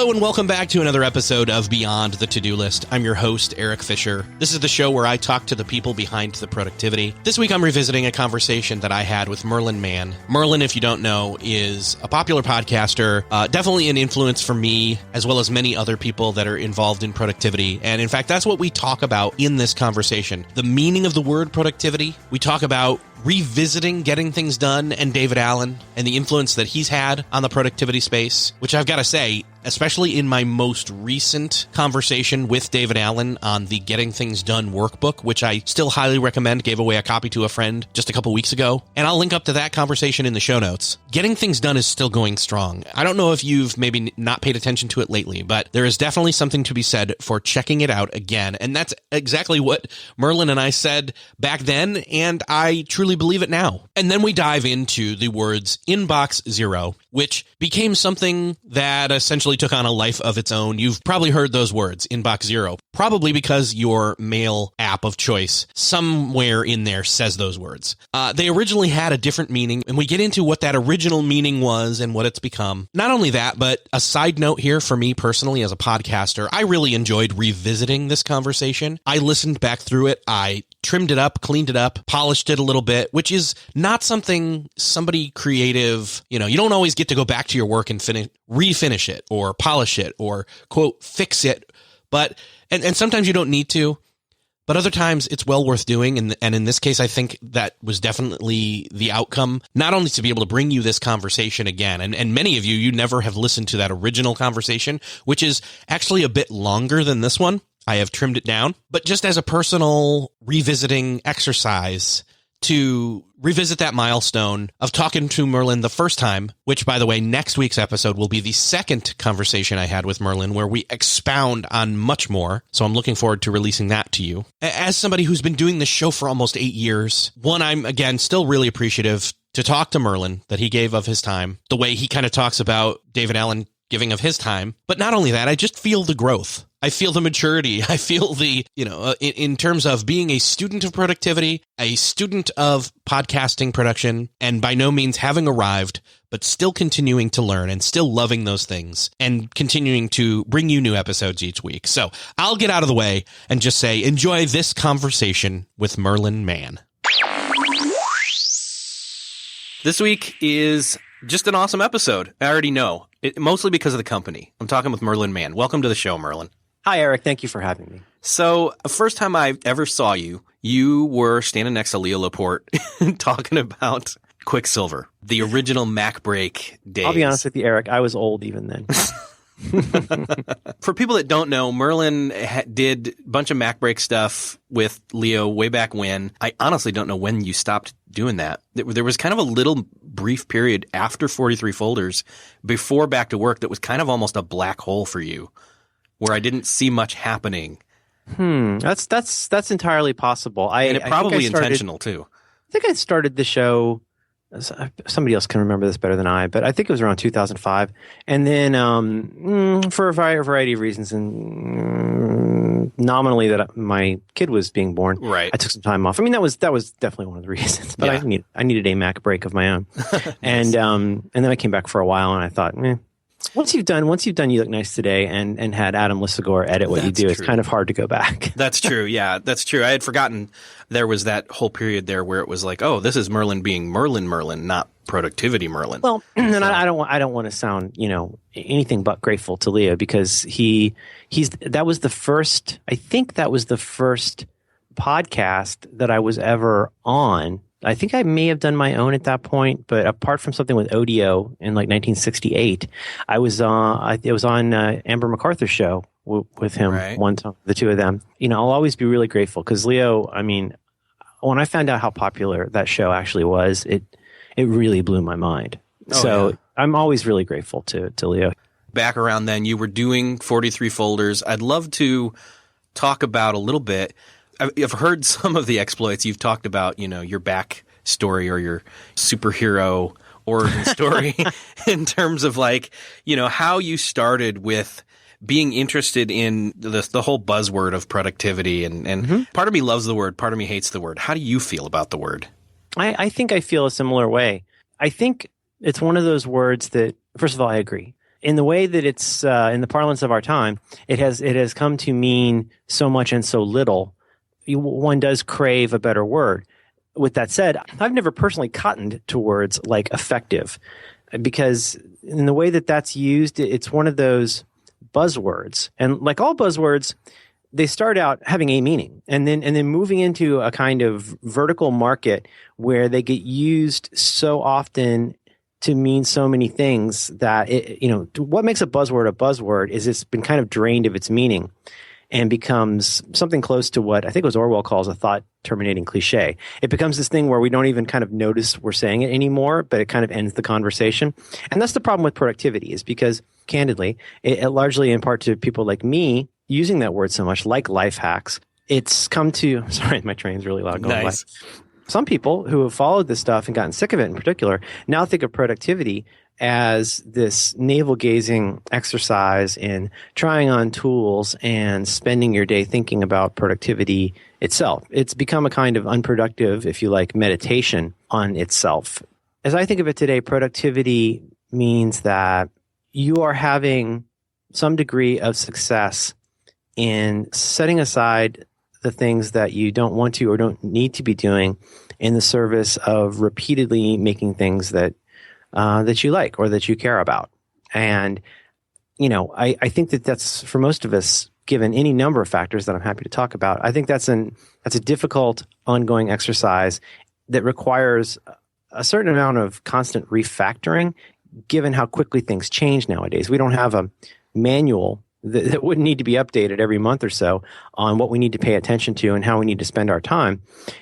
Hello and welcome back to another episode of Beyond the To-Do List. I'm your host, Eric Fisher. This is the show where I talk to the people behind the productivity. This week I'm revisiting a conversation that I had with Merlin Mann. Merlin, if you don't know, is a popular podcaster, definitely an influence for me, as well as many other people that are involved in productivity. And in fact, that's what we talk about in this conversation. The meaning of the word productivity. We talk about revisiting getting things done and David Allen and the influence that he's had on the productivity space, which I've got to say, especially in my most recent conversation with David Allen on the Getting Things Done workbook, which I still highly recommend, gave away a copy to a friend just a couple weeks ago. And I'll link up to that conversation in the show notes. Getting Things Done is still going strong. I don't know if you've maybe not paid attention to it lately, but there is definitely something to be said for checking it out again. And that's exactly what Merlin and I said back then, and I truly believe it now. And then we dive into the words Inbox Zero, which became something that essentially took on a life of its own. You've probably heard those words, Inbox Zero, probably because your mail app of choice somewhere in there says those words. They originally had a different meaning, and we get into what that original meaning was and what it's become. Not only that, but a side note here for me personally as a podcaster, I really enjoyed revisiting this conversation. I listened back through it. I trimmed it up, cleaned it up, polished it a little bit, which is not something somebody creative, you don't always get to go back to your work and refinish it or polish it or quote, fix it. But, and sometimes you don't need to, but other times it's well worth doing. And in this case, I think that was definitely the outcome, not only to be able to bring you this conversation again. And many of you never have listened to that original conversation, which is actually a bit longer than this one. I have trimmed it down, but just as a personal revisiting exercise to revisit that milestone of talking to Merlin the first time, which, by the way, next week's episode will be the second conversation I had with Merlin where we expound on much more. So I'm looking forward to releasing that to you. As somebody who's been doing this show for almost 8 years, one, I'm, again, still really appreciative to talk to Merlin that he gave of his time, the way he kind of talks about David Allen giving of his time. But not only that, I just feel the growth. I feel the maturity. I feel the, in terms of being a student of productivity, a student of podcasting production, and by no means having arrived, but still continuing to learn and still loving those things and continuing to bring you new episodes each week. So I'll get out of the way and just say, enjoy this conversation with Merlin Mann. This week is just an awesome episode. I already know. Mostly because of the company. I'm talking with Merlin Mann. Welcome to the show, Merlin. Hi, Eric. Thank you for having me. So, the first time I ever saw you, you were standing next to Leo Laporte talking about Quicksilver, the original Mac Break days. I'll be honest with you, Eric. I was old even then. For people that don't know, Merlin did a bunch of Mac Break stuff with Leo way back when. I honestly don't know when you stopped doing that. There was kind of a little brief period after 43 Folders before Back to Work that was kind of almost a black hole for you, where I didn't see much happening. That's entirely possible. And it probably intentional too. I think I started the show. Somebody else can remember this better than I, but I think it was around 2005. And then for a variety of reasons, and nominally that my kid was being born, right, I took some time off. I mean, that was definitely one of the reasons. But yeah. I needed a Mac break of my own. And then I came back for a while, and I thought, once you've done You Look Nice Today and had Adam Lisagor edit what you do, it's kind of hard to go back. That's true. Yeah, that's true. I had forgotten there was that whole period there where it was like, oh, this is Merlin being Merlin, not productivity Merlin. Well, and so. I don't want to sound, anything but grateful to Leo, because that was the first podcast that I was ever on. I think I may have done my own at that point, but apart from something with Odeo in like 1968, it was on Amber MacArthur's show with him one time, the two of them. I'll always be really grateful because Leo, when I found out how popular that show actually was, it really blew my mind. I'm always really grateful to Leo. Back around then, you were doing 43 Folders. I'd love to talk about a little bit. I've heard some of the exploits you've talked about, your back story or your superhero origin story in terms of how you started with being interested in the whole buzzword of productivity. And part of me loves the word, part of me hates the word. How do you feel about the word? I think I feel a similar way. I think it's one of those words that, first of all, I agree. in the way that it's in the parlance of our time, it has come to mean so much and so little. One does crave a better word. With that said, I've never personally cottoned to words like effective, because in the way that that's used, it's one of those buzzwords. And like all buzzwords, they start out having a meaning, and then moving into a kind of vertical market where they get used so often to mean so many things that what makes a buzzword is it's been kind of drained of its meaning and becomes something close to what I think it was Orwell calls a thought terminating cliche. It becomes this thing where we don't even kind of notice we're saying it anymore, but it kind of ends the conversation. And that's the problem with productivity, is because candidly, it largely in part to people like me using that word so much, like life hacks, it's come to, sorry, my train's really loud going nice. by. Some people who have followed this stuff and gotten sick of it in particular now think of productivity as this navel-gazing exercise in trying on tools and spending your day thinking about productivity itself. It's become a kind of unproductive, if you like, meditation on itself. As I think of it today, productivity means that you are having some degree of success in setting aside the things that you don't want to or don't need to be doing in the service of repeatedly making things that you like or that you care about. And, I think that's for most of us, given any number of factors that I'm happy to talk about, I think that's a difficult ongoing exercise that requires a certain amount of constant refactoring, given how quickly things change nowadays. We don't have a manual that wouldn't need to be updated every month or so on what we need to pay attention to and how we need to spend our time.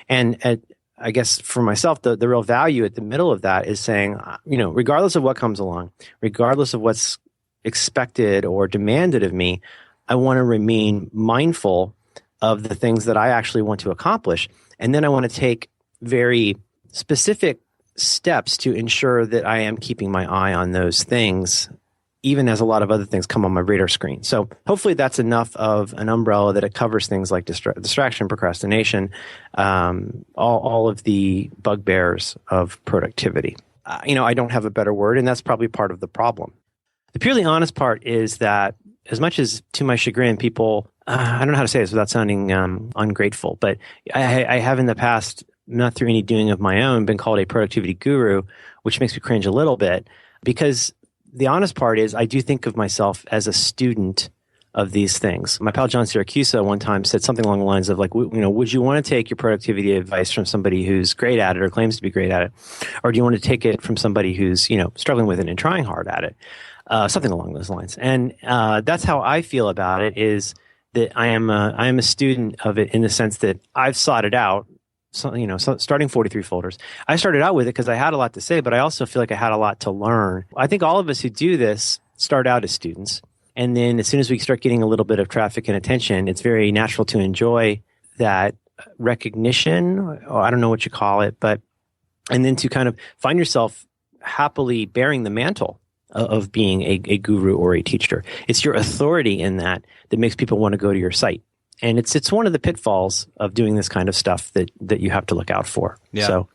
And I guess for myself, the real value at the middle of that is saying, regardless of what comes along, regardless of what's expected or demanded of me, I want to remain mindful of the things that I actually want to accomplish. And then I want to take very specific steps to ensure that I am keeping my eye on those things, even as a lot of other things come on my radar screen. So hopefully that's enough of an umbrella that it covers things like distraction, procrastination, all of the bugbears of productivity. I don't have a better word, and that's probably part of the problem. The purely honest part is that as much as, to my chagrin, people, I don't know how to say this without sounding ungrateful, but I have in the past, not through any doing of my own, been called a productivity guru, which makes me cringe a little bit, because the honest part is I do think of myself as a student of these things. My pal John Siracusa one time said something along the lines of like, would you want to take your productivity advice from somebody who's great at it or claims to be great at it? Or do you want to take it from somebody who's, struggling with it and trying hard at it? Something along those lines. And that's how I feel about it, is that I am a student of it in the sense that I've sought it out. So, starting 43 folders. I started out with it because I had a lot to say, but I also feel like I had a lot to learn. I think all of us who do this start out as students. And then as soon as we start getting a little bit of traffic and attention, it's very natural to enjoy that recognition, or I don't know what you call it, and then to kind of find yourself happily bearing the mantle of being a guru or a teacher. It's your authority in that makes people want to go to your site. And it's one of the pitfalls of doing this kind of stuff that you have to look out for. Yeah. So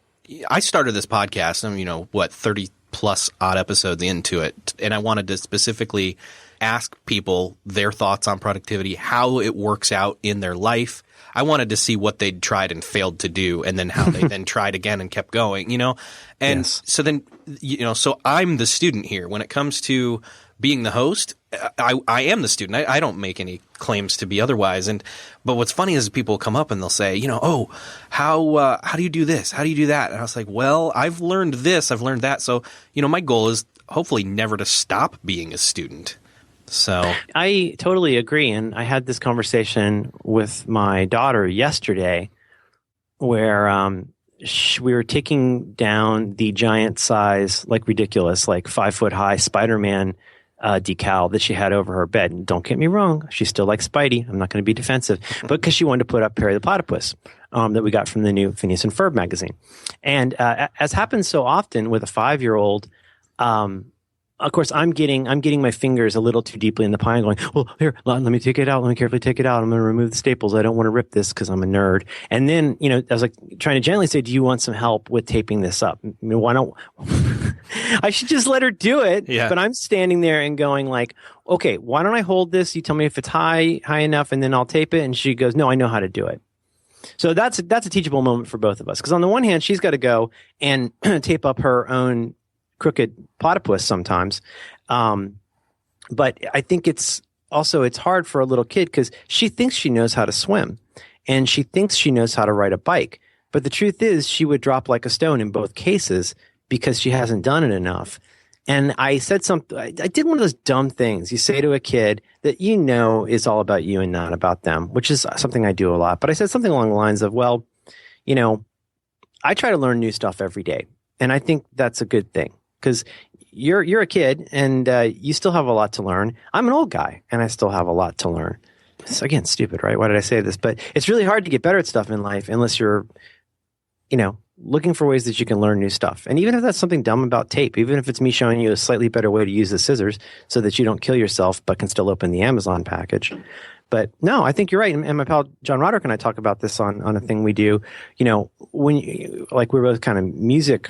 I started this podcast, 30 plus odd episodes into it. And I wanted to specifically ask people their thoughts on productivity, how it works out in their life. I wanted to see what they'd tried and failed to do, and then how they then tried again and kept going, And yes. So then, so I'm the student here. When it comes to being the host, I am the student. I don't make any claims to be otherwise. But what's funny is people come up and they'll say, how do you do this? How do you do that? And I was like, well, I've learned this, I've learned that. So, my goal is hopefully never to stop being a student. So I totally agree. And I had this conversation with my daughter yesterday where we were taking down the giant size, like ridiculous, like 5-foot high Spider-Man decal that she had over her bed. And don't get me wrong, she still likes Spidey. I'm not going to be defensive, but because she wanted to put up Perry the Platypus that we got from the new Phineas and Ferb magazine. And as happens so often with a 5-year-old, of course, I'm getting my fingers a little too deeply in the pie and going, well, here, let me take it out. Let me carefully take it out. I'm going to remove the staples. I don't want to rip this because I'm a nerd. And then, I was like trying to gently say, do you want some help with taping this up? I mean, why don't I should just let her do it. Yeah. But I'm standing there and going like, okay, why don't I hold this? You tell me if it's high enough and then I'll tape it. And she goes, no, I know how to do it. So that's a teachable moment for both of us. Because on the one hand, she's got to go and tape up her own crooked platypus sometimes. But I think it's hard for a little kid because she thinks she knows how to swim and she thinks she knows how to ride a bike. But the truth is she would drop like a stone in both cases because she hasn't done it enough. And I said something, I did one of those dumb things you say to a kid that is all about you and not about them, which is something I do a lot. But I said something along the lines of, well, I try to learn new stuff every day. And I think that's a good thing. Because you're a kid and you still have a lot to learn. I'm an old guy and I still have a lot to learn. It's, again, stupid, right? Why did I say this? But it's really hard to get better at stuff in life unless you're, looking for ways that you can learn new stuff. And even if that's something dumb about tape, even if it's me showing you a slightly better way to use the scissors so that you don't kill yourself but can still open the Amazon package. But no, I think you're right. And my pal John Roderick and I talk about this on a thing we do. When we're both kind of music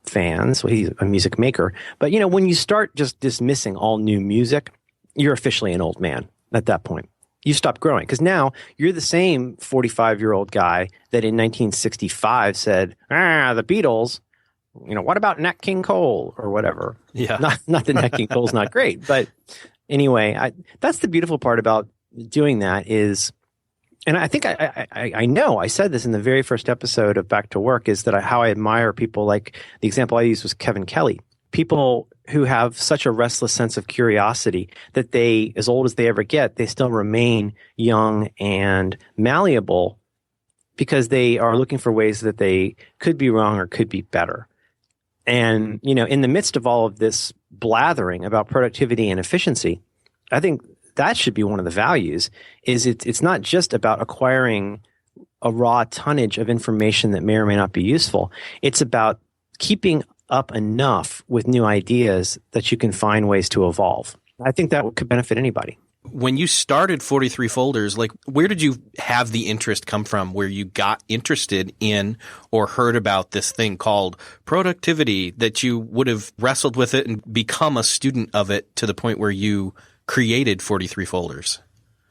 fans. Well, he's a music maker. But, when you start just dismissing all new music, you're officially an old man at that point. You stop growing because now you're the same 45-year-old guy that in 1965 said, the Beatles, what about Nat King Cole or whatever? Yeah. Not that Nat King Cole's not great. But anyway, that's the beautiful part about doing that is, and I think I know I said this in the very first episode of Back to Work, is that how I admire people like the example I used was Kevin Kelly. People who have such a restless sense of curiosity that they, as old as they ever get, they still remain young and malleable because they are looking for ways that they could be wrong or could be better. And, in the midst of all of this blathering about productivity and efficiency, I think that should be one of the values is it's not just about acquiring a raw tonnage of information that may or may not be useful. It's about keeping up enough with new ideas that you can find ways to evolve. I think that could benefit anybody. When you started 43 Folders, where did you have the interest come from where you got interested in or heard about this thing called productivity that you would have wrestled with it and become a student of it to the point where you created 43 Folders?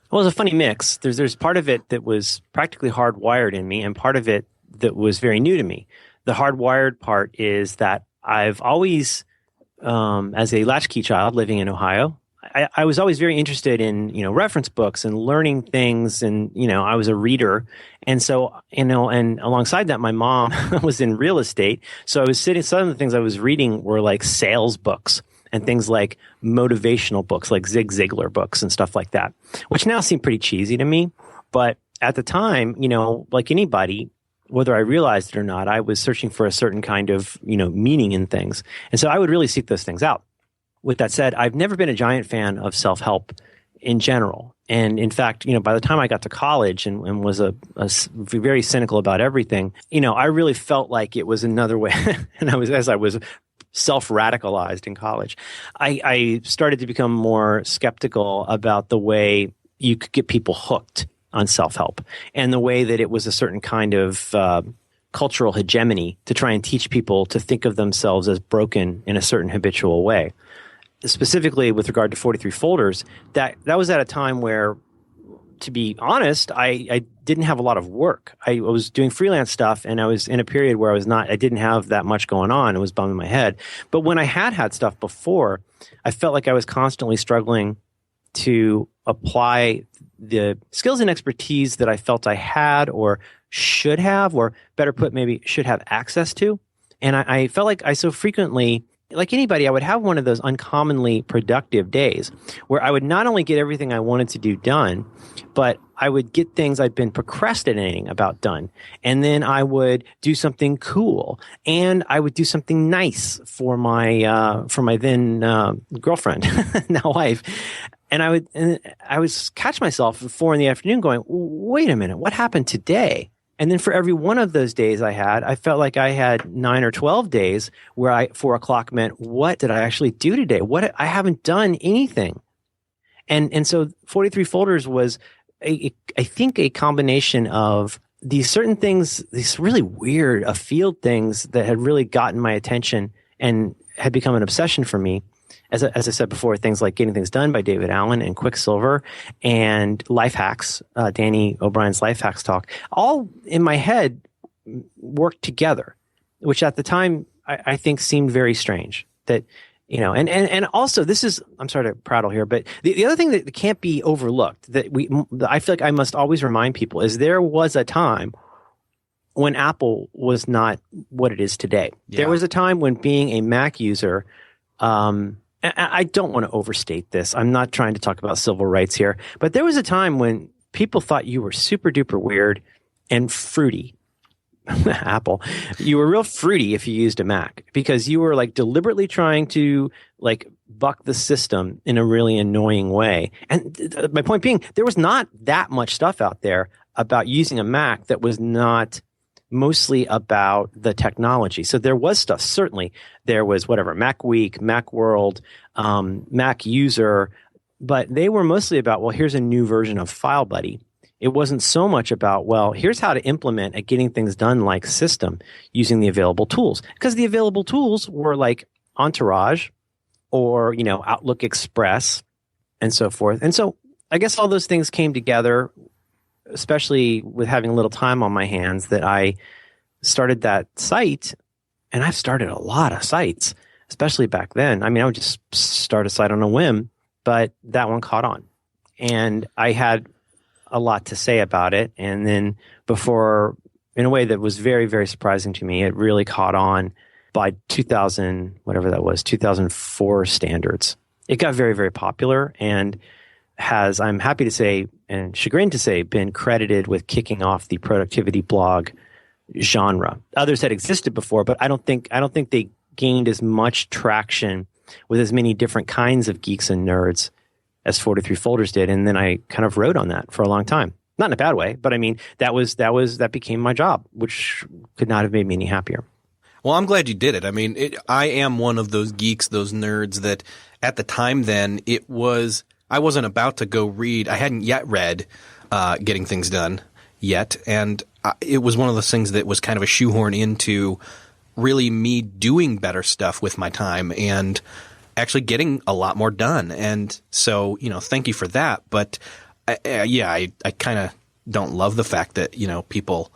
Well, it's a funny mix. There's part of it that was practically hardwired in me and part of it that was very new to me. The hardwired part is that I've always, as a latchkey child living in Ohio, I was always very interested in, reference books and learning things. And, I was a reader. And so, and alongside that, my mom was in real estate. So I was some of the things I was reading were like sales books and things like motivational books, like Zig Ziglar books and stuff like that, which now seem pretty cheesy to me. But at the time, like anybody, whether I realized it or not, I was searching for a certain kind of, meaning in things. And so I would really seek those things out. With that said, I've never been a giant fan of self-help in general. And in fact, by the time I got to college and was a very cynical about everything, I really felt like it was another way. And as I was self-radicalized in college, I started to become more skeptical about the way you could get people hooked on self-help and the way that it was a certain kind of cultural hegemony to try and teach people to think of themselves as broken in a certain habitual way. Specifically with regard to 43 Folders, that was at a time where, to be honest, I didn't have a lot of work. I was doing freelance stuff and I was in a period where I didn't have that much going on. It was bumming my head. But when I had stuff before, I felt like I was constantly struggling to apply the skills and expertise that I felt I had or should have, or better put, maybe should have access to. And I felt like I so frequently, like anybody, I would have one of those uncommonly productive days where I would not only get everything I wanted to do done, but I would get things I'd been procrastinating about done. And then I would do something cool and I would do something nice for my then girlfriend, now wife. And I would catch myself at 4 p.m. going, wait a minute, what happened today? And then for every one of those days I felt like I had 9 or 12 days where 4 o'clock meant, what did I actually do today? I haven't done anything. And so 43 folders was, I think, a combination of these certain things, these really weird afield things that had really gotten my attention and had become an obsession for me. As I said before, things like Getting Things Done by David Allen and Quicksilver and Life Hacks, Danny O'Brien's Life Hacks talk, all in my head worked together, which at the time I think seemed very strange. That, and also I'm sorry to prattle here, but the other thing that can't be overlooked that I feel like I must always remind people is there was a time when Apple was not what it is today. Yeah. There was a time when being a Mac user, I don't want to overstate this. I'm not trying to talk about civil rights here, but there was a time when people thought you were super duper weird and fruity. Apple, you were real fruity if you used a Mac because you were like deliberately trying to like buck the system in a really annoying way. And my point being, there was not that much stuff out there about using a Mac that was not mostly about the technology. So there was stuff, certainly. There was Mac Week, Mac World, Mac User, but they were mostly about, well, here's a new version of FileBuddy. It wasn't so much about, well, here's how to implement a Getting Things Done like system using the available tools. Because the available tools were like Entourage or, Outlook Express and so forth. And so I guess all those things came together, especially with having a little time on my hands, that I started that site. And I've started a lot of sites, especially back then. I mean, I would just start a site on a whim, but that one caught on. And I had a lot to say about it. And then in a way that was very, very surprising to me, it really caught on by 2004 standards. It got very, very popular and has, I'm happy to say and chagrined to say, been credited with kicking off the productivity blog genre. Others had existed before, but I don't think they gained as much traction with as many different kinds of geeks and nerds as 43 Folders did. And then I kind of rode on that for a long time. Not in a bad way, but I mean, that became my job, which could not have made me any happier. Well, I'm glad you did it. I mean, I am one of those geeks, those nerds that at the time then I wasn't about to go read. I hadn't yet read Getting Things Done yet. And it was one of those things that was kind of a shoehorn into really me doing better stuff with my time and actually getting a lot more done. And so, thank you for that. But I kind of don't love the fact that, people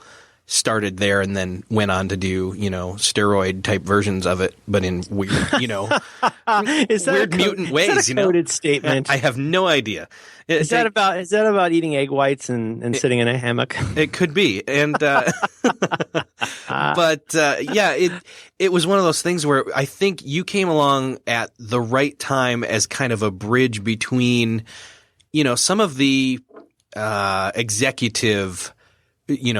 started there and then went on to do, steroid type versions of it, but in weird, weird mutant ways. Is that a coded statement? I have no idea. Is that about eating egg whites and sitting in a hammock? It could be. And, but, it was one of those things where I think you came along at the right time as kind of a bridge between, some of the, executive,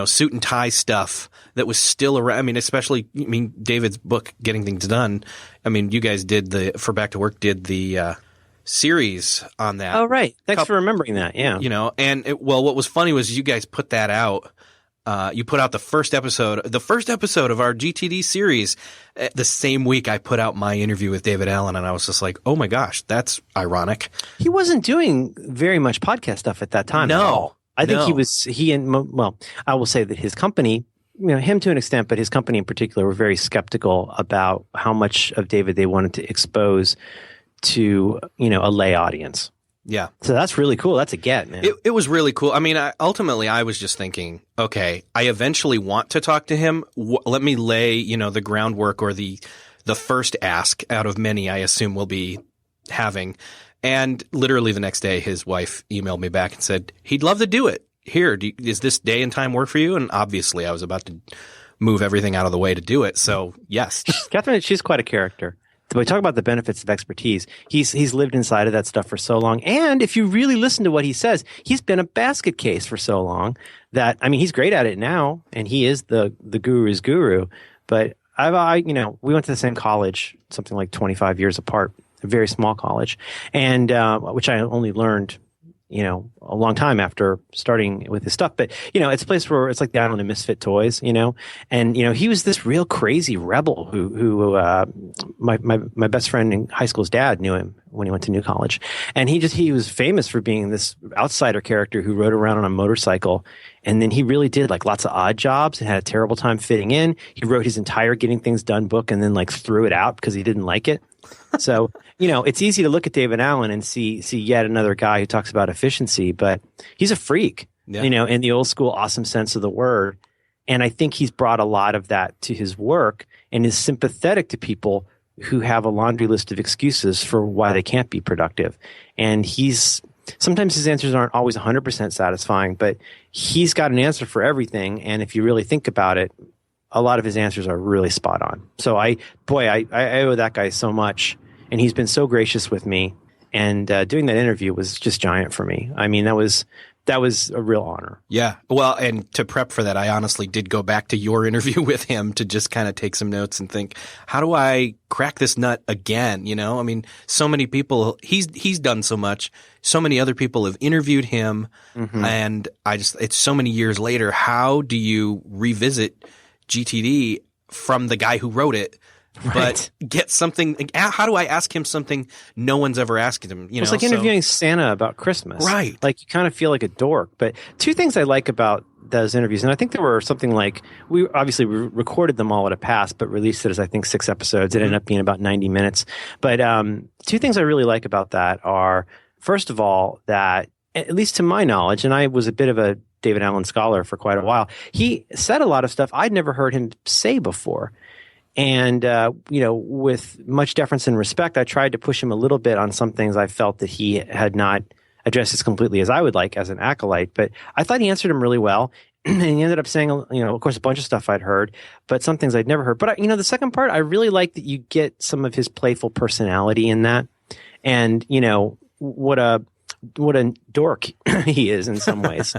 suit and tie stuff that was still around. I mean, especially, David's book, Getting Things Done. I mean, you guys for Back to Work did the, series on that. Oh, right. Thanks for remembering that. Yeah. What was funny was you guys put that out. You put out the first episode of our GTD series the same week I put out my interview with David Allen. And I was just like, oh my gosh, that's ironic. He wasn't doing very much podcast stuff at that time. No. I think I will say that his company, him to an extent, but his company in particular were very skeptical about how much of David they wanted to expose to, a lay audience. Yeah. So that's really cool. That's a get, man. It was really cool. I mean, ultimately I was just thinking, okay, I eventually want to talk to him. Let me lay, the groundwork or the first ask out of many I assume we'll be having. And literally the next day, his wife emailed me back and said, he'd love to do it. Here, is this day and time work for you? And obviously I was about to move everything out of the way to do it. So yes. Catherine, she's quite a character. We talk about the benefits of expertise. He's lived inside of that stuff for so long. And if you really listen to what he says, he's been a basket case for so long that, he's great at it now and he is the guru's guru. But we went to the same college, something like 25 years apart, a very small college, and which I only learned a long time after starting with his stuff. But, it's a place where it's like the island of misfit toys, and, he was this real crazy rebel who my best friend in high school's dad knew him when he went to New College. And he was famous for being this outsider character who rode around on a motorcycle. And then he really did like lots of odd jobs and had a terrible time fitting in. He wrote his entire Getting Things Done book and then like threw it out because he didn't like it. So, it's easy to look at David Allen and see yet another guy who talks about efficiency, but he's a freak, in the old school awesome sense of the word. And I think he's brought a lot of that to his work and is sympathetic to people who have a laundry list of excuses for why they can't be productive. And sometimes his answers aren't always 100% satisfying, but he's got an answer for everything. And if you really think about it, a lot of his answers are really spot on. So I owe that guy so much, and he's been so gracious with me. And doing that interview was just giant for me. I mean, that was a real honor. Yeah. Well, and to prep for that, I honestly did go back to your interview with him to just kind of take some notes and think, how do I crack this nut again? I mean, so many people, he's done so much. So many other people have interviewed him. Mm-hmm. And it's so many years later. How do you revisit GTD from the guy who wrote it, but get something? How do I ask him something no one's ever asked him? It's like interviewing Santa about Christmas, right? Like you kind of feel like a dork. But two things I like about those interviews, and I think there were something like we recorded them all at a pass, but released it as I think 6 episodes. It ended up being about 90 minutes. But two things I really like about that are, first of all, that at least to my knowledge, and I was a bit of a David Allen scholar for quite a while, he said a lot of stuff I'd never heard him say before. And, with much deference and respect, I tried to push him a little bit on some things I felt that he had not addressed as completely as I would like as an acolyte. But I thought he answered him really well. And he ended up saying, of course, a bunch of stuff I'd heard, but some things I'd never heard. But, the second part, I really like that you get some of his playful personality in that. And, what a dork he is in some ways.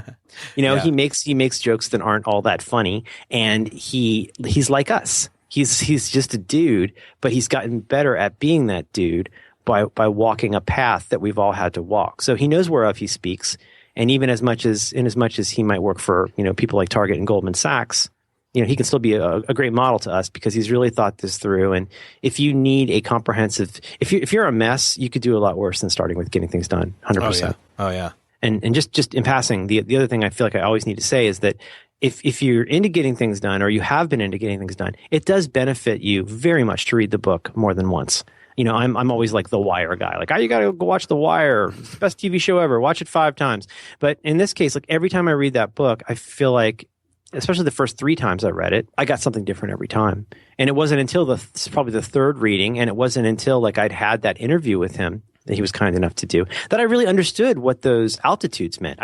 Yeah. He makes jokes that aren't all that funny, and he's like us. He's just a dude, but he's gotten better at being that dude by walking a path that we've all had to walk. So he knows whereof he speaks, and even as much as he might work for people like Target and Goldman Sachs, he can still be a great model to us because he's really thought this through. And if you need a comprehensive, if you're a mess, you could do a lot worse than starting with Getting Things Done. 100%. Oh yeah. And just in passing, the other thing I feel like I always need to say is that if you're into getting things done, or you have been into getting things done, it does benefit you very much to read the book more than once. I'm always like the Wire guy. Like, you got to go watch The Wire. It's the best TV show ever. Watch it 5 times. But in this case, like every time I read that book, I feel like, especially the first 3 times I read it, I got something different every time. And it wasn't until probably the 3rd reading, and it wasn't until like I'd had that interview with him that he was kind enough to do, that I really understood what those altitudes meant.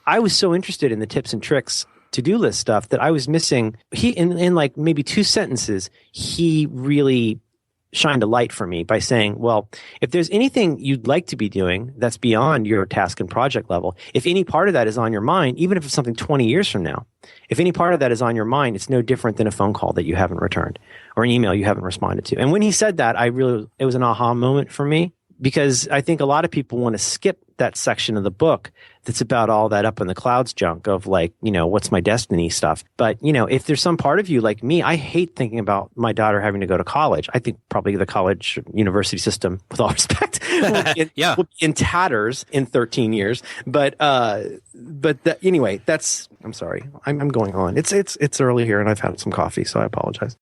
I was so interested in the tips and tricks to-do list stuff that I was missing. He, in like maybe 2 sentences, he really shined a light for me by saying, well, if there's anything you'd like to be doing that's beyond your task and project level, if any part of that is on your mind, even if it's something 20 years from now, if any part of that is on your mind, it's no different than a phone call that you haven't returned or an email you haven't responded to. And when he said that, it was an aha moment for me, because I think a lot of people want to skip that section of the book that's about all that up in the clouds junk of like, what's my destiny stuff. But, if there's some part of you like me, I hate thinking about my daughter having to go to college. I think probably the college university system, with all respect, will be in tatters in 13 years. But anyway, I'm sorry. I'm going on. It's early here and I've had some coffee, so I apologize.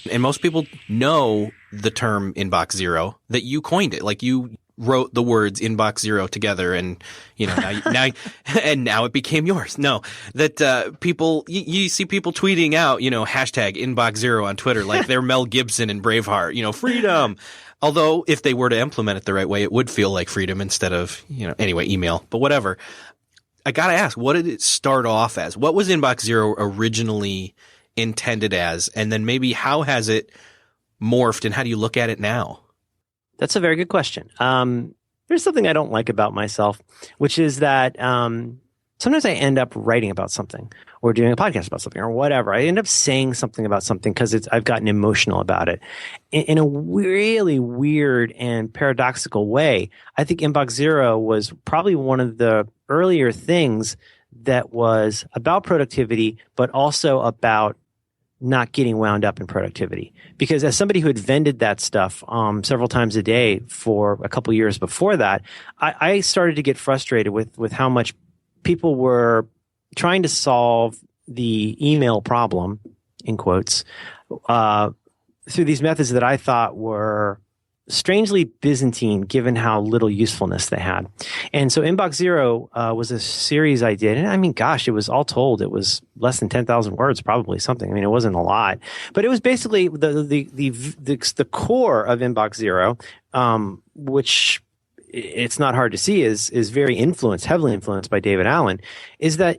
And most people know the term inbox zero, that you coined it. Like you wrote the words inbox zero together and, now it became yours. No, that people, you see people tweeting out, hashtag inbox zero on Twitter, like they're Mel Gibson and Braveheart, freedom. Although if they were to implement it the right way, it would feel like freedom instead of, anyway, email, but whatever. I got to ask, what did it start off as? What was inbox zero originally intended as, and then maybe how has it morphed and how do you look at it now? That's a very good question. There's something I don't like about myself, which is that sometimes I end up writing about something, or doing a podcast about something or whatever. I end up saying something about something because I've gotten emotional about it in a really weird and paradoxical way. I think Inbox Zero was probably one of the earlier things that was about productivity, but also about not getting wound up in productivity. Because as somebody who had vended that stuff several times a day for a couple years before that, I started to get frustrated with how much people were trying to solve the email problem, in quotes, through these methods that I thought were strangely Byzantine, given how little usefulness they had. And so Inbox Zero was a series I did. And I mean, gosh, it was all told, it was less than 10,000 words, probably something. I mean, it wasn't a lot. But it was basically the core of Inbox Zero, which it's not hard to see is very heavily influenced by David Allen, is that,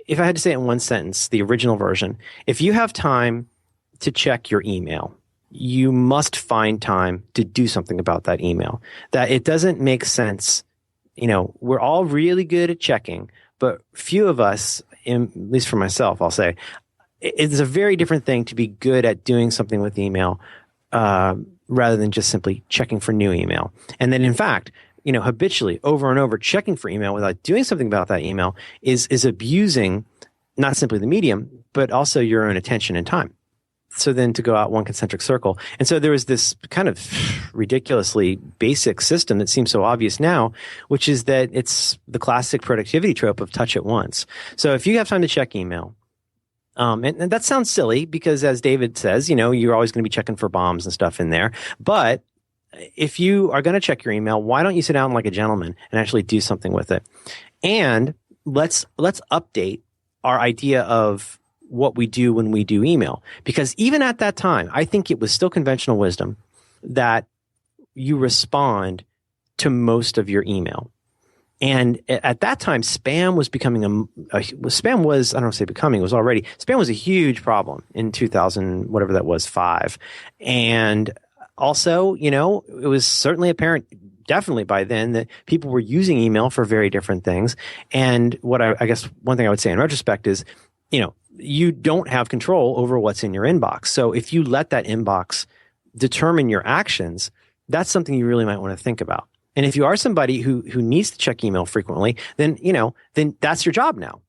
if I had to say it in one sentence, the original version, if you have time to check your email, you must find time to do something about that email. That it doesn't make sense. We're all really good at checking, but few of us, at least for myself, I'll say, it's a very different thing to be good at doing something with email rather than just simply checking for new email. And then, in fact, habitually over and over checking for email without doing something about that email is abusing not simply the medium, but also your own attention and time. So then to go out one concentric circle. And so there was this kind of ridiculously basic system that seems so obvious now, which is that it's the classic productivity trope of touch it once. So if you have time to check email, and that sounds silly because as David says, you're always going to be checking for bombs and stuff in there. But if you are going to check your email, why don't you sit down like a gentleman and actually do something with it? And let's update our idea of what we do when we do email. Because even at that time, I think it was still conventional wisdom that you respond to most of your email. And at that time, spam was becoming spam was, I don't want to say becoming, it was already, spam was a huge problem in 2000, whatever that was, 5. And also, it was certainly apparent, definitely by then, that people were using email for very different things. And what I guess one thing I would say in retrospect is, you don't have control over what's in your inbox. So if you let that inbox determine your actions, that's something you really might want to think about. And if you are somebody who needs to check email frequently, then that's your job now.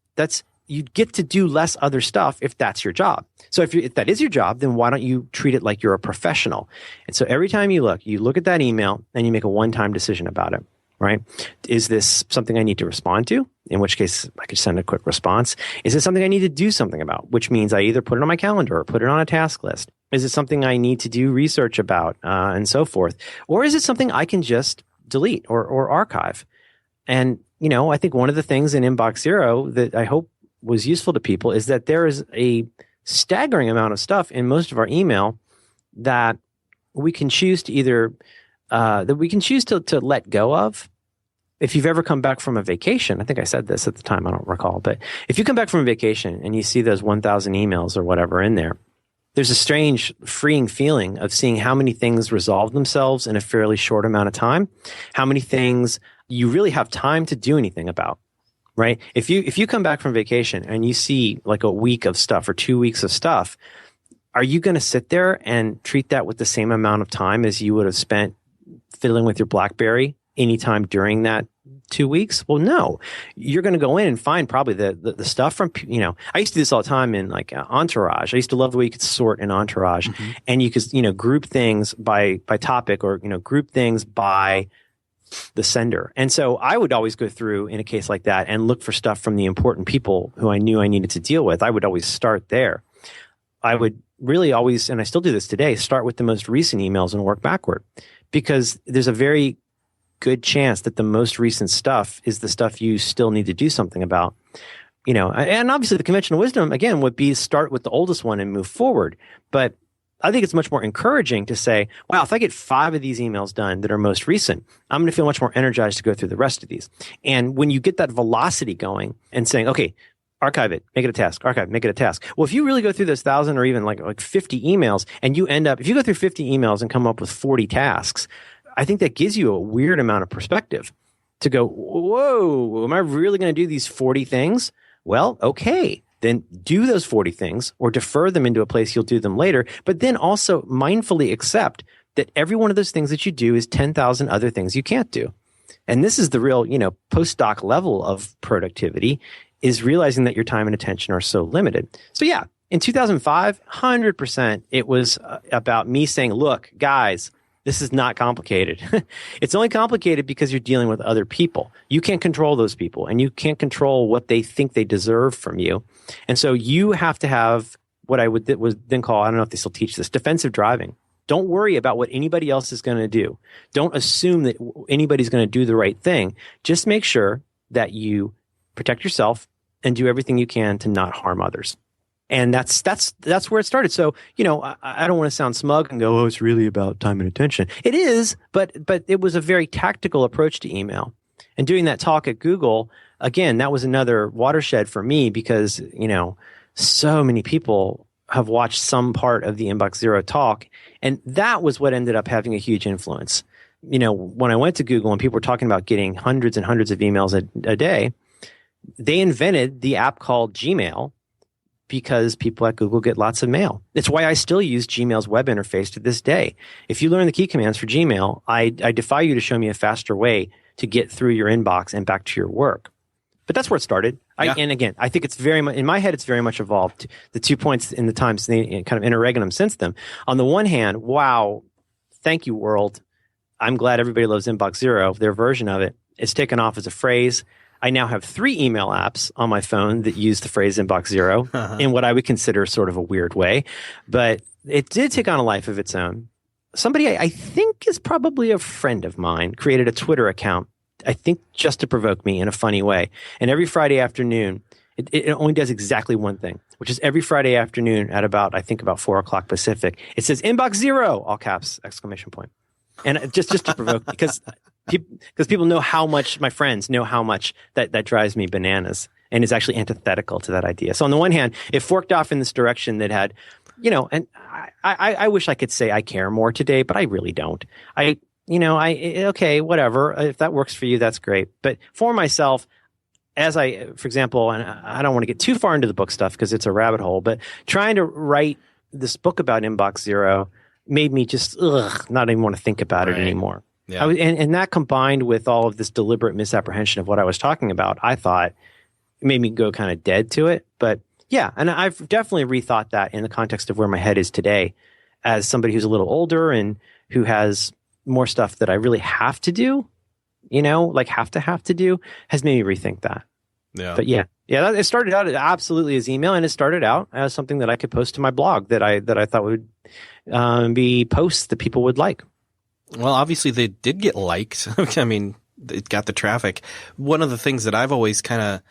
You get to do less other stuff if that's your job. So if that is your job, then why don't you treat it like you're a professional? And so every time you look at that email and you make a one-time decision about it. Right? Is this something I need to respond to? In which case, I could send a quick response. Is it something I need to do something about? Which means I either put it on my calendar or put it on a task list. Is it something I need to do research about and so forth? Or is it something I can just delete or archive? And, I think one of the things in Inbox Zero that I hope was useful to people is that there is a staggering amount of stuff in most of our email that we can choose to either to let go of. If you've ever come back from a vacation, I think I said this at the time, I don't recall, but if you come back from a vacation and you see those 1,000 emails or whatever in there, there's a strange freeing feeling of seeing how many things resolve themselves in a fairly short amount of time, how many things you really have time to do anything about, right? If you come back from vacation and you see like a week of stuff or 2 weeks of stuff, are you going to sit there and treat that with the same amount of time as you would have spent fiddling with your BlackBerry anytime during that 2 weeks? Well, no. You're going to go in and find probably the stuff from, I used to do this all the time in like Entourage. I used to love the way you could sort in Entourage and you could, group things by topic or, group things by the sender. And so I would always go through in a case like that and look for stuff from the important people who I knew I needed to deal with. I would always start there. I would really always, and I still do this today, start with the most recent emails and work backward, because there's a very good chance that the most recent stuff is the stuff you still need to do something about. And obviously the conventional wisdom, again, would be start with the oldest one and move forward. But I think it's much more encouraging to say, wow, if I get 5 of these emails done that are most recent, I'm going to feel much more energized to go through the rest of these. And when you get that velocity going and saying, okay, archive it, make it a task, archive, make it a task. Well, if you really go through those 1,000 or even like 50 emails and you end up, if you go through 50 emails and come up with 40 tasks, I think that gives you a weird amount of perspective to go, whoa, am I really going to do these 40 things? Well, okay. Then do those 40 things or defer them into a place you'll do them later, but then also mindfully accept that every one of those things that you do is 10,000 other things you can't do. And this is the real, postdoc level of productivity, is realizing that your time and attention are so limited. So yeah, in 2005, 100%, it was about me saying, look, guys, this is not complicated. It's only complicated because you're dealing with other people. You can't control those people, and you can't control what they think they deserve from you. And so you have to have what I would then call, I don't know if they still teach this, defensive driving. Don't worry about what anybody else is going to do. Don't assume that anybody's going to do the right thing. Just make sure that you protect yourself and do everything you can to not harm others. And that's where it started. So, I don't want to sound smug and go, oh, it's really about time and attention. It is, but it was a very tactical approach to email. And doing that talk at Google, again, that was another watershed for me because, so many people have watched some part of the Inbox Zero talk. And that was what ended up having a huge influence. When I went to Google and people were talking about getting hundreds and hundreds of emails a day, they invented the app called Gmail, because people at Google get lots of mail. It's why I still use Gmail's web interface to this day. If you learn the key commands for Gmail, I defy you to show me a faster way to get through your inbox and back to your work. But that's where it started. Yeah. And again, I think it's very much, in my head, it's very much evolved. The 2 points in the times, they kind of interregnum since then. On the one hand, wow, thank you, world. I'm glad everybody loves Inbox Zero, their version of it. It's taken off as a phrase. I now have 3 email apps on my phone that use the phrase Inbox Zero in what I would consider sort of a weird way. But it did take on a life of its own. Somebody I think is probably a friend of mine created a Twitter account, I think just to provoke me in a funny way. And every Friday afternoon, it only does exactly one thing, which is every Friday afternoon at about 4 o'clock Pacific, it says Inbox Zero, all caps, exclamation point. And just to provoke, because people know how much, my friends know how much that drives me bananas and is actually antithetical to that idea. So on the one hand, it forked off in this direction that had, and I wish I could say I care more today, but I really don't. Okay, whatever. If that works for you, that's great. But for myself, for example, and I don't want to get too far into the book stuff because it's a rabbit hole, but trying to write this book about Inbox Zero made me just not even want to think about it anymore. Yeah. And that combined with all of this deliberate misapprehension of what I was talking about, I thought it made me go kind of dead to it. But yeah, and I've definitely rethought that in the context of where my head is today as somebody who's a little older and who has more stuff that I really have to do, have to do, has made me rethink that. Yeah. But yeah, it started out absolutely as email, and it started out as something that I could post to my blog that I thought would be posts that people would like. Well, obviously they did get liked. I mean, it got the traffic. One of the things that I've always kind of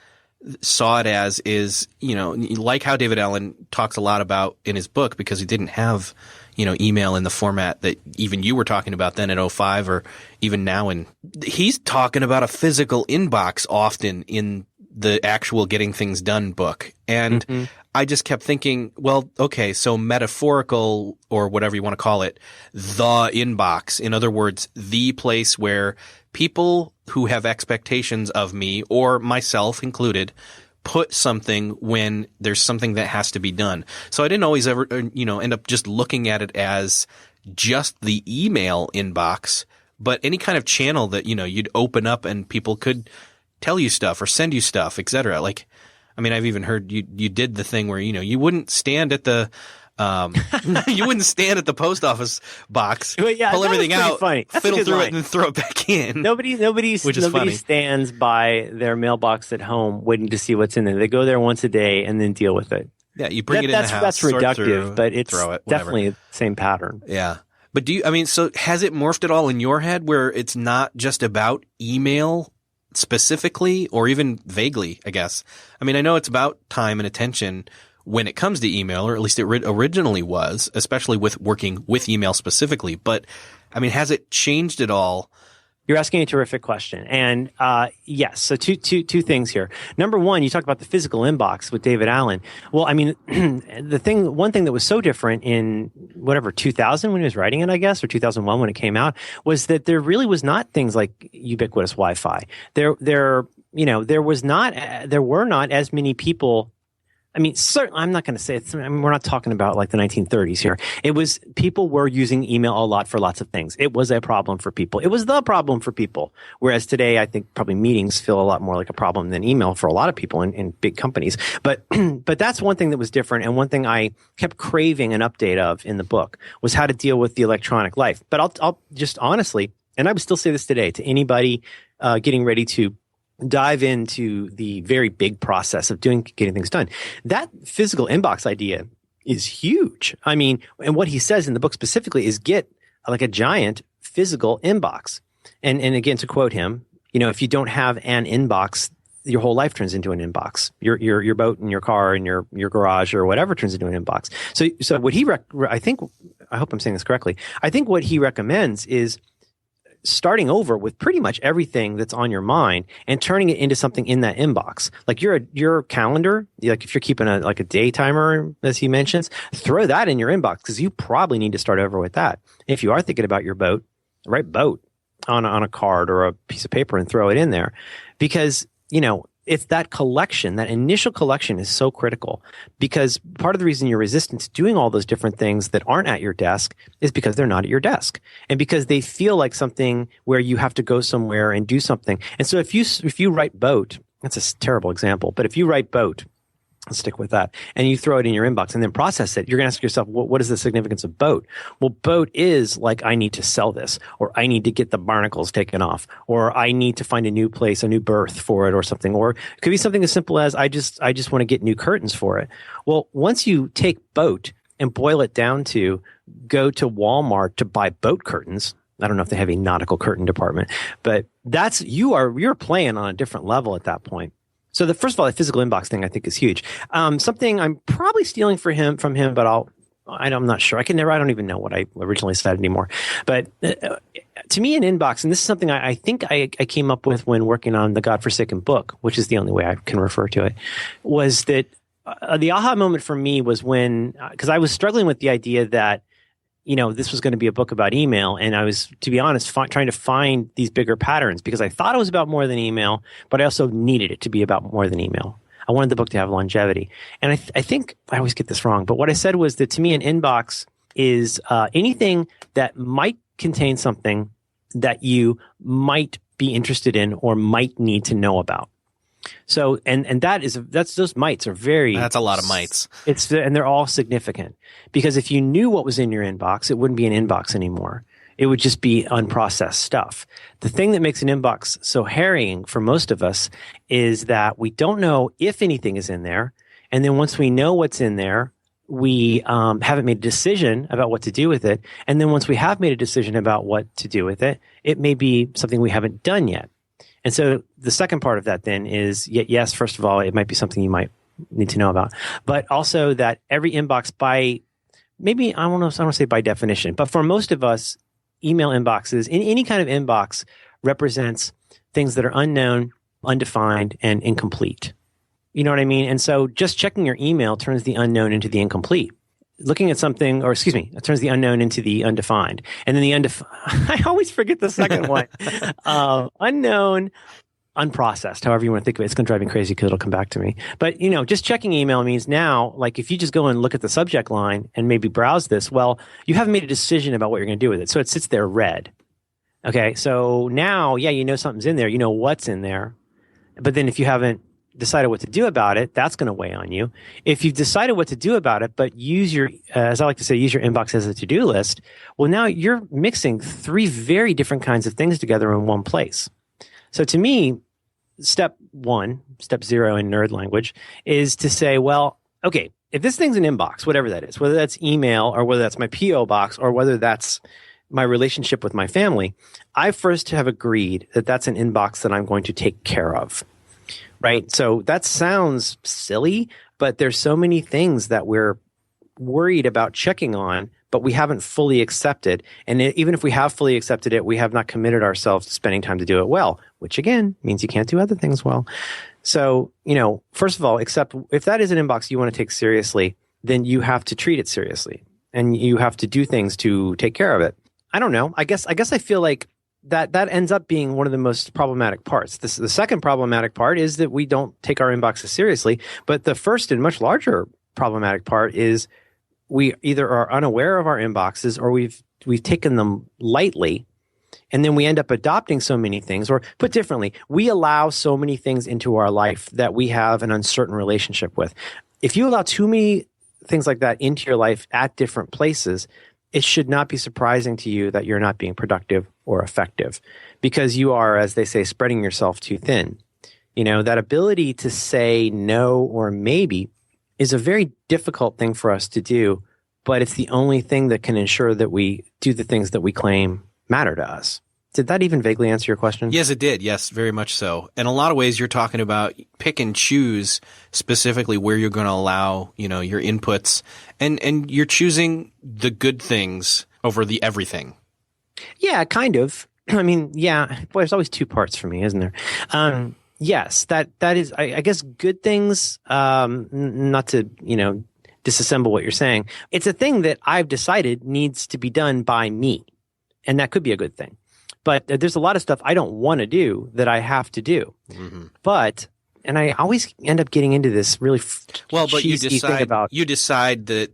saw it as is, like how David Allen talks a lot about in his book, because he didn't have, email in the format that even you were talking about then at 05 or even now. And he's talking about a physical inbox often in the actual Getting Things Done book. And I just kept thinking, well, okay, so metaphorical or whatever you want to call it, the inbox. In other words, the place where people who have expectations of me or myself included put something when there's something that has to be done. So I didn't always ever, end up just looking at it as just the email inbox, but any kind of channel that, you'd open up and people could tell you stuff or send you stuff, etc. Like, I mean, I've even heard you did the thing where, you wouldn't stand at the, post office box, pull everything out, fiddle through it, and then throw it back in. Nobody stands by their mailbox at home waiting to see what's in there. They go there once a day and then deal with it. Yeah, you bring it in the house. That's reductive, through, but it's definitely the same pattern. Yeah. But so has it morphed at all in your head where it's not just about email specifically or even vaguely, I guess? I mean, I know it's about time and attention when it comes to email, or at least it originally was, especially with working with email specifically. But I mean, has it changed at all? You're asking a terrific question. And yes, so two things here. Number one, you talked about the physical inbox with David Allen. Well, I mean, one thing that was so different in 2000 when he was writing it, I guess, or 2001 when it came out, was that there really was not things like ubiquitous Wi-Fi. there were not as many people. I mean, certainly, I'm not going to say it's, I mean, we're not talking about like the 1930s here. People were using email a lot for lots of things. It was a problem for people. It was the problem for people. Whereas today, I think probably meetings feel a lot more like a problem than email for a lot of people in big companies. But, but that's one thing that was different. And one thing I kept craving an update of in the book was how to deal with the electronic life. But I'll just honestly, and I would still say this today to anybody, getting ready to dive into the very big process of getting things done. That physical inbox idea is huge. I mean, and what he says in the book specifically is get like a giant physical inbox. And again, to quote him, if you don't have an inbox, your whole life turns into an inbox. Your boat and your car and your garage or whatever turns into an inbox. So what I hope I'm saying this correctly. I think what he recommends is starting over with pretty much everything that's on your mind and turning it into something in that inbox. Like your calendar, like if you're keeping a day timer, as he mentions, throw that in your inbox because you probably need to start over with that. If you are thinking about your boat, write boat on a card or a piece of paper and throw it in there because, it's that collection, that initial collection is so critical because part of the reason you're resistant to doing all those different things that aren't at your desk is because they're not at your desk and because they feel like something where you have to go somewhere and do something. And so if you write boat, that's a terrible example, but if you write boat, let's stick with that. And you throw it in your inbox and then process it. You're going to ask yourself, what is the significance of boat? Well, boat is like, I need to sell this, or I need to get the barnacles taken off, or I need to find a new place, a new berth for it or something. Or it could be something as simple as I just want to get new curtains for it. Well, once you take boat and boil it down to go to Walmart to buy boat curtains, I don't know if they have a nautical curtain department, but you're playing on a different level at that point. So first of all, the physical inbox thing I think is huge. Something I'm probably stealing from him, but I'm not sure. I don't even know what I originally said anymore. But to me, an inbox, and this is something I think I came up with when working on the Godforsaken book, which is the only way I can refer to it, was that the aha moment for me was when, because I was struggling with the idea that this was going to be a book about email. And I was, to be honest, trying to find these bigger patterns because I thought it was about more than email, but I also needed it to be about more than email. I wanted the book to have longevity. And I think I always get this wrong, but what I said was that to me, an inbox is anything that might contain something that you might be interested in or might need to know about. So, and those mites are that's a lot of mites. And they're all significant because if you knew what was in your inbox, it wouldn't be an inbox anymore. It would just be unprocessed stuff. The thing that makes an inbox so harrying for most of us is that we don't know if anything is in there. And then once we know what's in there, we haven't made a decision about what to do with it. And then once we have made a decision about what to do with it, it may be something we haven't done yet. And so the second part of that then is, yes, first of all, it might be something you might need to know about, but also that every inbox I don't want to say by definition, but for most of us, email inboxes, in any kind of inbox represents things that are unknown, undefined, and incomplete. You know what I mean? And so just checking your email turns the unknown into the incomplete. Looking at something, it turns the unknown into the undefined. And then I always forget the second one. Unknown, unprocessed, however you want to think of it. It's going to drive me crazy because it'll come back to me. But, just checking email means now, like if you just go and look at the subject line and maybe browse this, well, you haven't made a decision about what you're going to do with it. So it sits there read. Okay, so now, something's in there. You know what's in there. But then if you haven't decided what to do about it, that's going to weigh on you. If you've decided what to do about it, but use your, as I like to say, use your inbox as a to-do list, well, now you're mixing three very different kinds of things together in one place. So to me, step 0 in nerd language is to say, well, okay, if this thing's an inbox, whatever that is, whether that's email or whether that's my PO box or whether that's my relationship with my family, I first have agreed that that's an inbox that I'm going to take care of. Right. So that sounds silly, but there's so many things that we're worried about checking on, but we haven't fully accepted. And even if we have fully accepted it, we have not committed ourselves to spending time to do it well, which again means you can't do other things well. So, first of all, accept if that is an inbox you want to take seriously, then you have to treat it seriously and you have to do things to take care of it. I don't know. I guess I feel like that ends up being one of the most problematic parts. The second problematic part is that we don't take our inboxes seriously. But the first and much larger problematic part is we either are unaware of our inboxes or we've taken them lightly. And then we end up adopting so many things, or put differently, we allow so many things into our life that we have an uncertain relationship with. If you allow too many things like that into your life at different places, it should not be surprising to you that you're not being productive or effective, because you are, as they say, spreading yourself too thin. That ability to say no or maybe is a very difficult thing for us to do, but it's the only thing that can ensure that we do the things that we claim matter to us. Did that even vaguely answer your question? Yes, it did. Yes, very much so. In a lot of ways, you're talking about pick and choose specifically where you're going to allow, your inputs, and you're choosing the good things over the everything. Yeah, kind of. I mean, yeah. Boy, there's always two parts for me, isn't there? Yes, that is, I guess, good things. Not to, disassemble what you're saying. It's a thing that I've decided needs to be done by me, and that could be a good thing. But there's a lot of stuff I don't want to do that I have to do. Mm-hmm. And I always end up getting into this really cheesy thing about. You decide that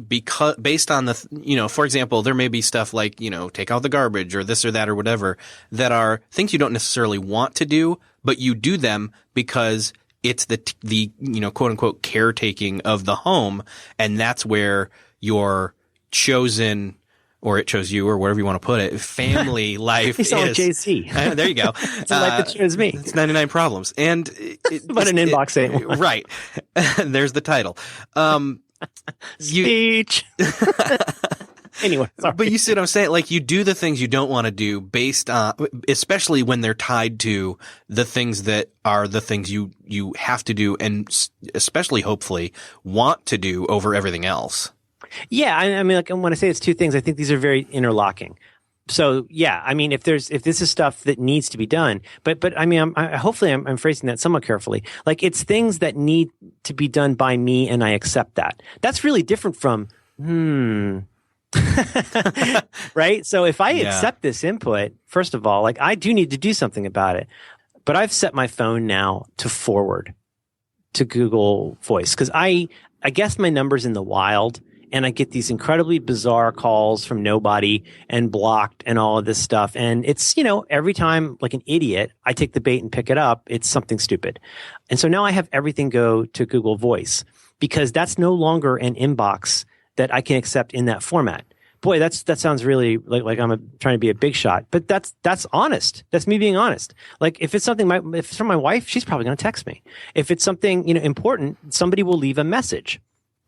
because based on the, for example, there may be stuff like, take out the garbage or this or that or whatever that are things you don't necessarily want to do, but you do them because it's the quote unquote caretaking of the home. And that's where your chosen, or it chose you, or whatever you want to put it, family life is. Like JC. There you go. It's a life that chose me. It's 99 Problems. And but an inbox ain't one. Right. There's the title. Speech. Anyway, sorry. But you see what I'm saying? Like, you do the things you don't want to do based on, especially when they're tied to the things that are the things you have to do, and especially, hopefully, want to do over everything else. Yeah, I mean, like when I say it's two things, I think these are very interlocking. So yeah, I mean, if this is stuff that needs to be done, but I mean, hopefully I'm phrasing that somewhat carefully. Like, it's things that need to be done by me, and I accept that. That's really different from right. So if I accept this input, first of all, like, I do need to do something about it. But I've set my phone now to forward to Google Voice, because I guess my number's in the wild. And I get these incredibly bizarre calls from nobody and blocked and all of this stuff. And it's, every time, like an idiot, I take the bait and pick it up, it's something stupid. And so now I have everything go to Google Voice, because that's no longer an inbox that I can accept in that format. Boy, that sounds really like I'm trying to be a big shot, but that's honest. That's me being honest. Like, if it's something, if it's from my wife, she's probably going to text me. If it's something, important, somebody will leave a message.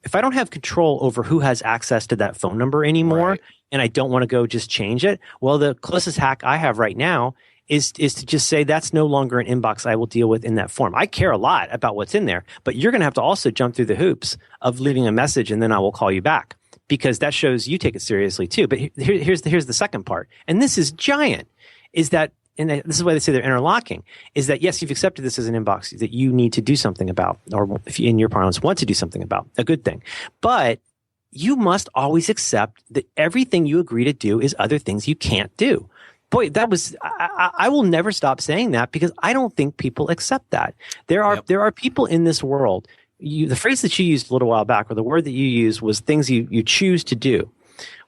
If I don't have control over who has access to that phone number anymore, right, and I don't want to go just change it, well, the closest hack I have right now is to just say that's no longer an inbox I will deal with in that form. I care a lot about what's in there, but you're going to have to also jump through the hoops of leaving a message, and then I will call you back, because that shows you take it seriously too. But here's the second part, and this is giant, is that, and this is why they say they're interlocking, is that, yes, you've accepted this as an inbox that you need to do something about, or if you, in your parlance, want to do something about, a good thing. But you must always accept that everything you agree to do is other things you can't do. Boy, I will never stop saying that, because I don't think people accept that. There are people in this world. The phrase that you used a little while back, or the word that you used, was things you choose to do.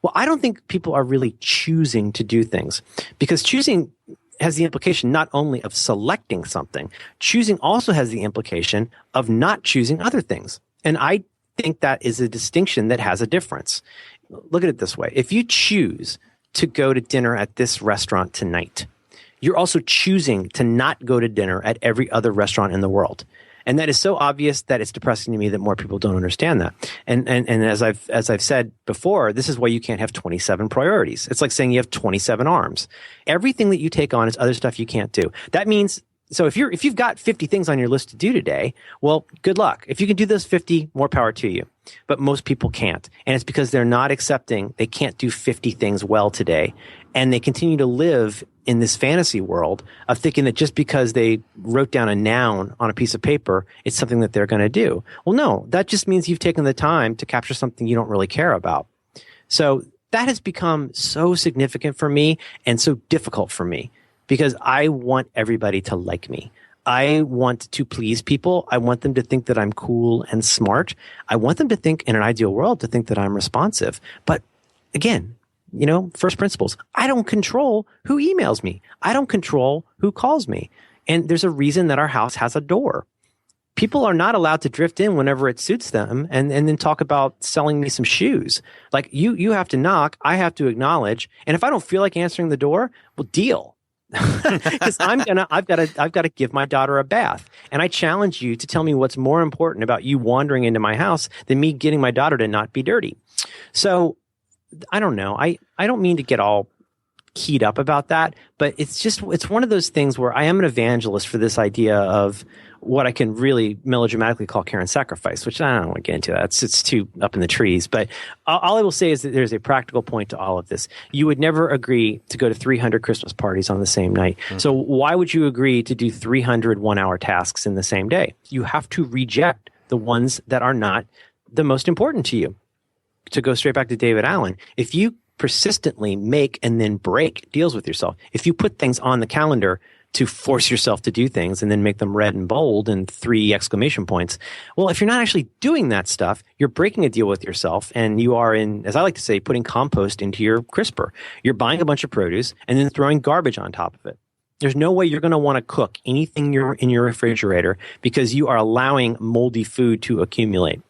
Well, I don't think people are really choosing to do things, because choosing has the implication not only of selecting something, choosing also has the implication of not choosing other things. And I think that is a distinction that has a difference. Look at it this way. If you choose to go to dinner at this restaurant tonight, you're also choosing to not go to dinner at every other restaurant in the world. And that is so obvious that it's depressing to me that more people don't understand that. And as I've said before, this is why you can't have 27 priorities. It's like saying you have 27 arms. Everything that you take on is other stuff you can't do. That means, so if you've got 50 things on your list to do today, well, good luck. If you can do those 50, more power to you. But most people can't. And it's because they're not accepting they can't do 50 things well today. And they continue to live in this fantasy world of thinking that just because they wrote down a noun on a piece of paper, it's something that they're going to do. Well, no, that just means you've taken the time to capture something you don't really care about. So that has become so significant for me and so difficult for me because I want everybody to like me. I want to please people. I want them to think that I'm cool and smart. I want them to think, in an ideal world, to think that I'm responsive. But again, first principles. I don't control who emails me. I don't control who calls me. And there's a reason that our house has a door. People are not allowed to drift in whenever it suits them and then talk about selling me some shoes. Like you have to knock, I have to acknowledge. And if I don't feel like answering the door, well, deal. Because I've got to give my daughter a bath. And I challenge you to tell me what's more important about you wandering into my house than me getting my daughter to not be dirty. So I don't know. I don't mean to get all keyed up about that, but it's one of those things where I am an evangelist for this idea of what I can really melodramatically call care and sacrifice, which I don't want to get into that. It's too up in the trees. But all I will say is that there's a practical point to all of this. You would never agree to go to 300 Christmas parties on the same night. Mm-hmm. So why would you agree to do 300 one-hour tasks in the same day? You have to reject the ones that are not the most important to you. To go straight back to David Allen, if you persistently make and then break deals with yourself, if you put things on the calendar to force yourself to do things and then make them red and bold and 3 exclamation points. Well, if you're not actually doing that stuff, you're breaking a deal with yourself and you are as I like to say, putting compost into your crisper. You're buying a bunch of produce and then throwing garbage on top of it. There's no way you're going to want to cook anything in your refrigerator because you are allowing moldy food to accumulate.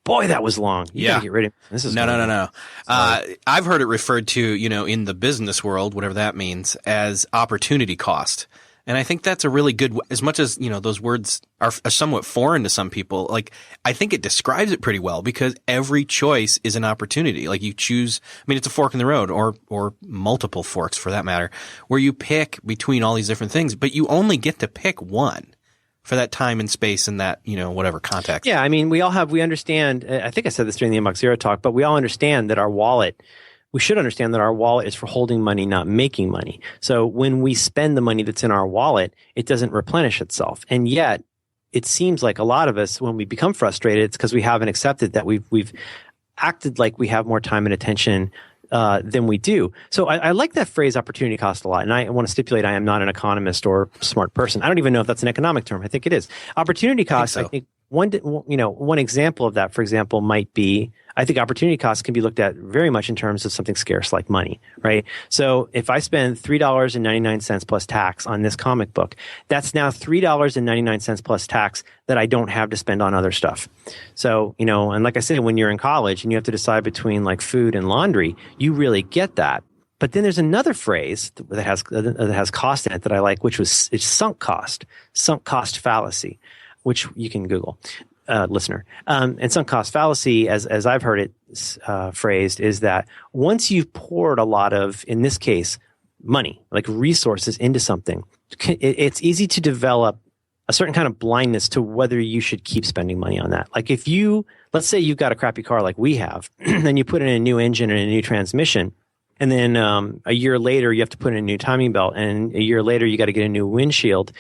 Boy, that was long. You gotta get rid of this. No. I've heard it referred to, in the business world, whatever that means, as opportunity cost. And I think that's a really good, as much as, those words are somewhat foreign to some people, like, I think it describes it pretty well because every choice is an opportunity. Like you choose, it's a fork in the road or multiple forks for that matter, where you pick between all these different things, but you only get to pick one for that time and space and that, whatever context. Yeah. We understand, I think I said this during the Inbox Zero talk, but we all understand that we should understand that our wallet is for holding money, not making money. So when we spend the money that's in our wallet, it doesn't replenish itself. And yet it seems like a lot of us, when we become frustrated, it's because we haven't accepted that we've acted like we have more time and attention than we do. So I like that phrase opportunity cost a lot. And I want to stipulate I am not an economist or smart person. I don't even know if that's an economic term. I think it is. Opportunity cost, I think one example of that, for example, might be, I think opportunity costs can be looked at very much in terms of something scarce like money, right? So if I spend $3.99 plus tax on this comic book, that's now $3.99 plus tax that I don't have to spend on other stuff. So, and like I said, when you're in college and you have to decide between like food and laundry, you really get that. But then there's another phrase that has cost in it that I like, it's sunk cost fallacy, which you can Google. Listener. And sunk cost fallacy, as I've heard it phrased, is that once you've poured a lot of, in this case, money, like resources into something, it's easy to develop a certain kind of blindness to whether you should keep spending money on that. Like let's say you've got a crappy car like we have, and you put in a new engine and a new transmission, and then a year later you have to put in a new timing belt, and a year later you got to get a new windshield.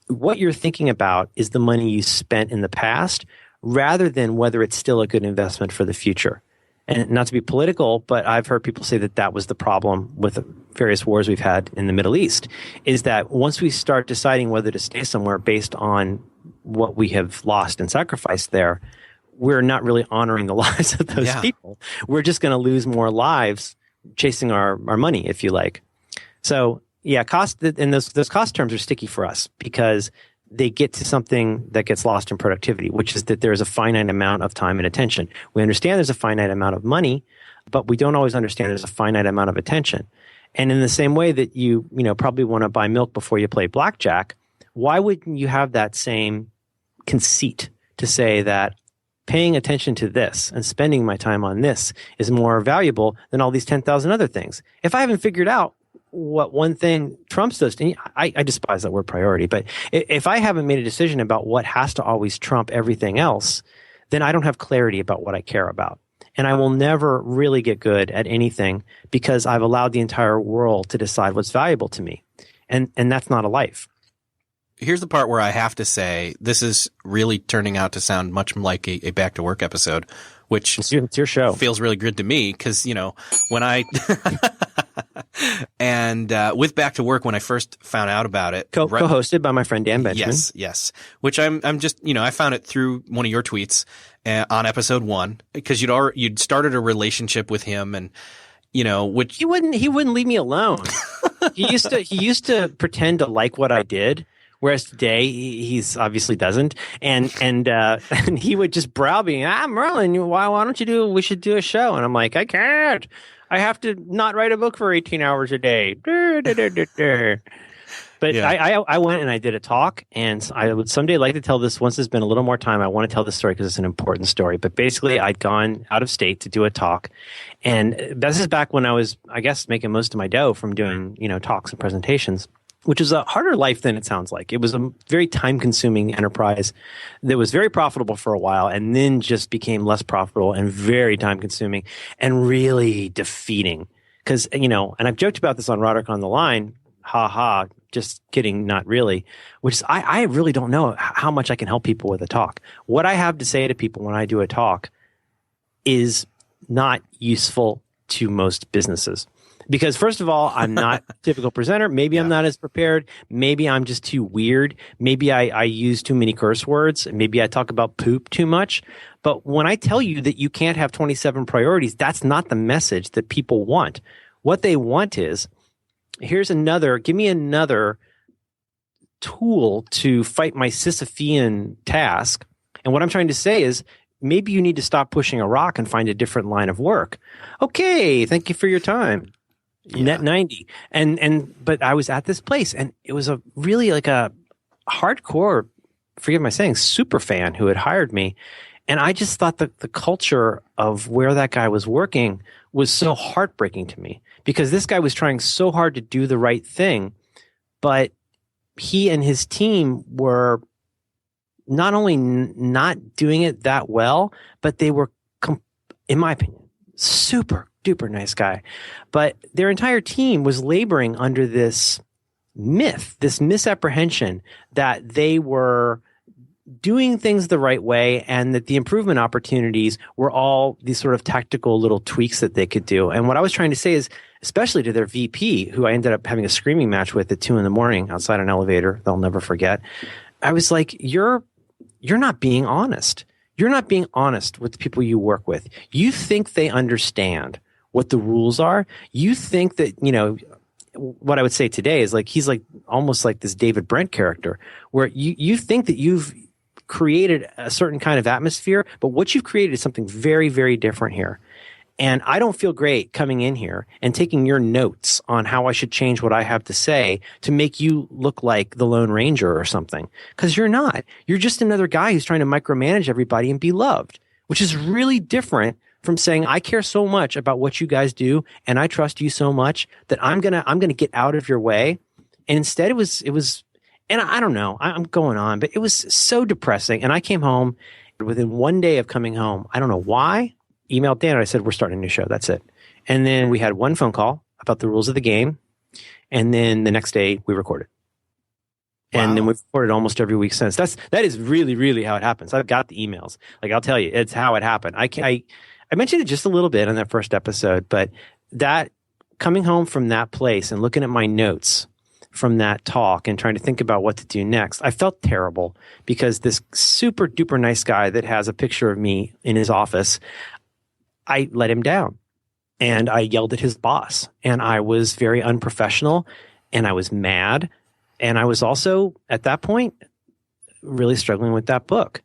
What you're thinking about is the money you spent in the past rather than whether it's still a good investment for the future. And not to be political, but I've heard people say that was the problem with the various wars we've had in the Middle East, is that once we start deciding whether to stay somewhere based on what we have lost and sacrificed there, we're not really honoring the lives of those people. We're just going to lose more lives chasing our money, if you like. So yeah, cost, and those cost terms are sticky for us because they get to something that gets lost in productivity, which is that there's a finite amount of time and attention. We understand there's a finite amount of money, but we don't always understand there's a finite amount of attention. And in the same way that you probably want to buy milk before you play blackjack, why wouldn't you have that same conceit to say that paying attention to this and spending my time on this is more valuable than all these 10,000 other things? If I haven't figured out what one thing trumps those, and I despise that word priority, but if I haven't made a decision about what has to always trump everything else, then I don't have clarity about what I care about. And I will never really get good at anything because I've allowed the entire world to decide what's valuable to me. And that's not a life. Here's the part where I have to say this is really turning out to sound much like a back to work episode which it's your show. Feels really good to me because, when I and with Back to Work, when I first found out about it, co-hosted by my friend Dan Benjamin. Yes. Which I'm just, I found it through one of your tweets on episode 1 because you'd started a relationship with him, and which he wouldn't leave me alone. He used to pretend to like what I did. Whereas today he's obviously doesn't, and he would just browbeat me. Merlin, why don't we should do a show? And I'm like, I can't. I have to not write a book for 18 hours a day. But yeah. I went and I did a talk, and I would someday like to tell this once there's been a little more time. I want to tell this story because it's an important story. But basically, I'd gone out of state to do a talk, and this is back when I was, I guess, making most of my dough from doing talks and presentations, which is a harder life than it sounds like. It was a very time-consuming enterprise that was very profitable for a while and then just became less profitable and very time-consuming and really defeating. Because, and I've joked about this on Roderick on the Line, just kidding, not really, which is I really don't know how much I can help people with a talk. What I have to say to people when I do a talk is not useful to most businesses. Because first of all, I'm not a typical presenter. Maybe I'm not as prepared. Maybe I'm just too weird. Maybe I use too many curse words. Maybe I talk about poop too much. But when I tell you that you can't have 27 priorities, that's not the message that people want. What they want is, give me another tool to fight my Sisyphean task. And what I'm trying to say is, maybe you need to stop pushing a rock and find a different line of work. Okay, thank you for your time. Net 90. But I was at this place, and it was a really like a hardcore, forgive my saying, super fan who had hired me. And I just thought that the culture of where that guy was working was so heartbreaking to me, because this guy was trying so hard to do the right thing, but he and his team were not only not doing it that well, but they were, in my opinion, super duper nice guy. But their entire team was laboring under this myth, this misapprehension that they were doing things the right way and that the improvement opportunities were all these sort of tactical little tweaks that they could do. And what I was trying to say is, especially to their VP, who I ended up having a screaming match with at 2 a.m. outside an elevator, they'll never forget. I was like, you're not being honest. You're not being honest with the people you work with. You think they understand what the rules are. You think that, what I would say today is like, he's like almost like this David Brent character, where you think that you've created a certain kind of atmosphere, but what you've created is something very, very different here. And I don't feel great coming in here and taking your notes on how I should change what I have to say to make you look like the Lone Ranger or something. Because you're not. You're just another guy who's trying to micromanage everybody and be loved, which is really different from saying, I care so much about what you guys do and I trust you so much that I'm gonna get out of your way. And instead it was, and I don't know, I'm going on, but it was so depressing. And I came home within 1 day of coming home. I don't know why. Emailed Dan and I said, we're starting a new show. That's it. And then we had one phone call about the rules of the game. And then the next day we recorded. Wow. And then we've recorded almost every week since. That is really, really how it happens. I've got the emails. Like, I'll tell you, it's how it happened. I mentioned it just a little bit in that first episode, but that coming home from that place and looking at my notes from that talk and trying to think about what to do next, I felt terrible because this super duper nice guy that has a picture of me in his office, I let him down and I yelled at his boss and I was very unprofessional and I was mad. And I was also at that point really struggling with that book.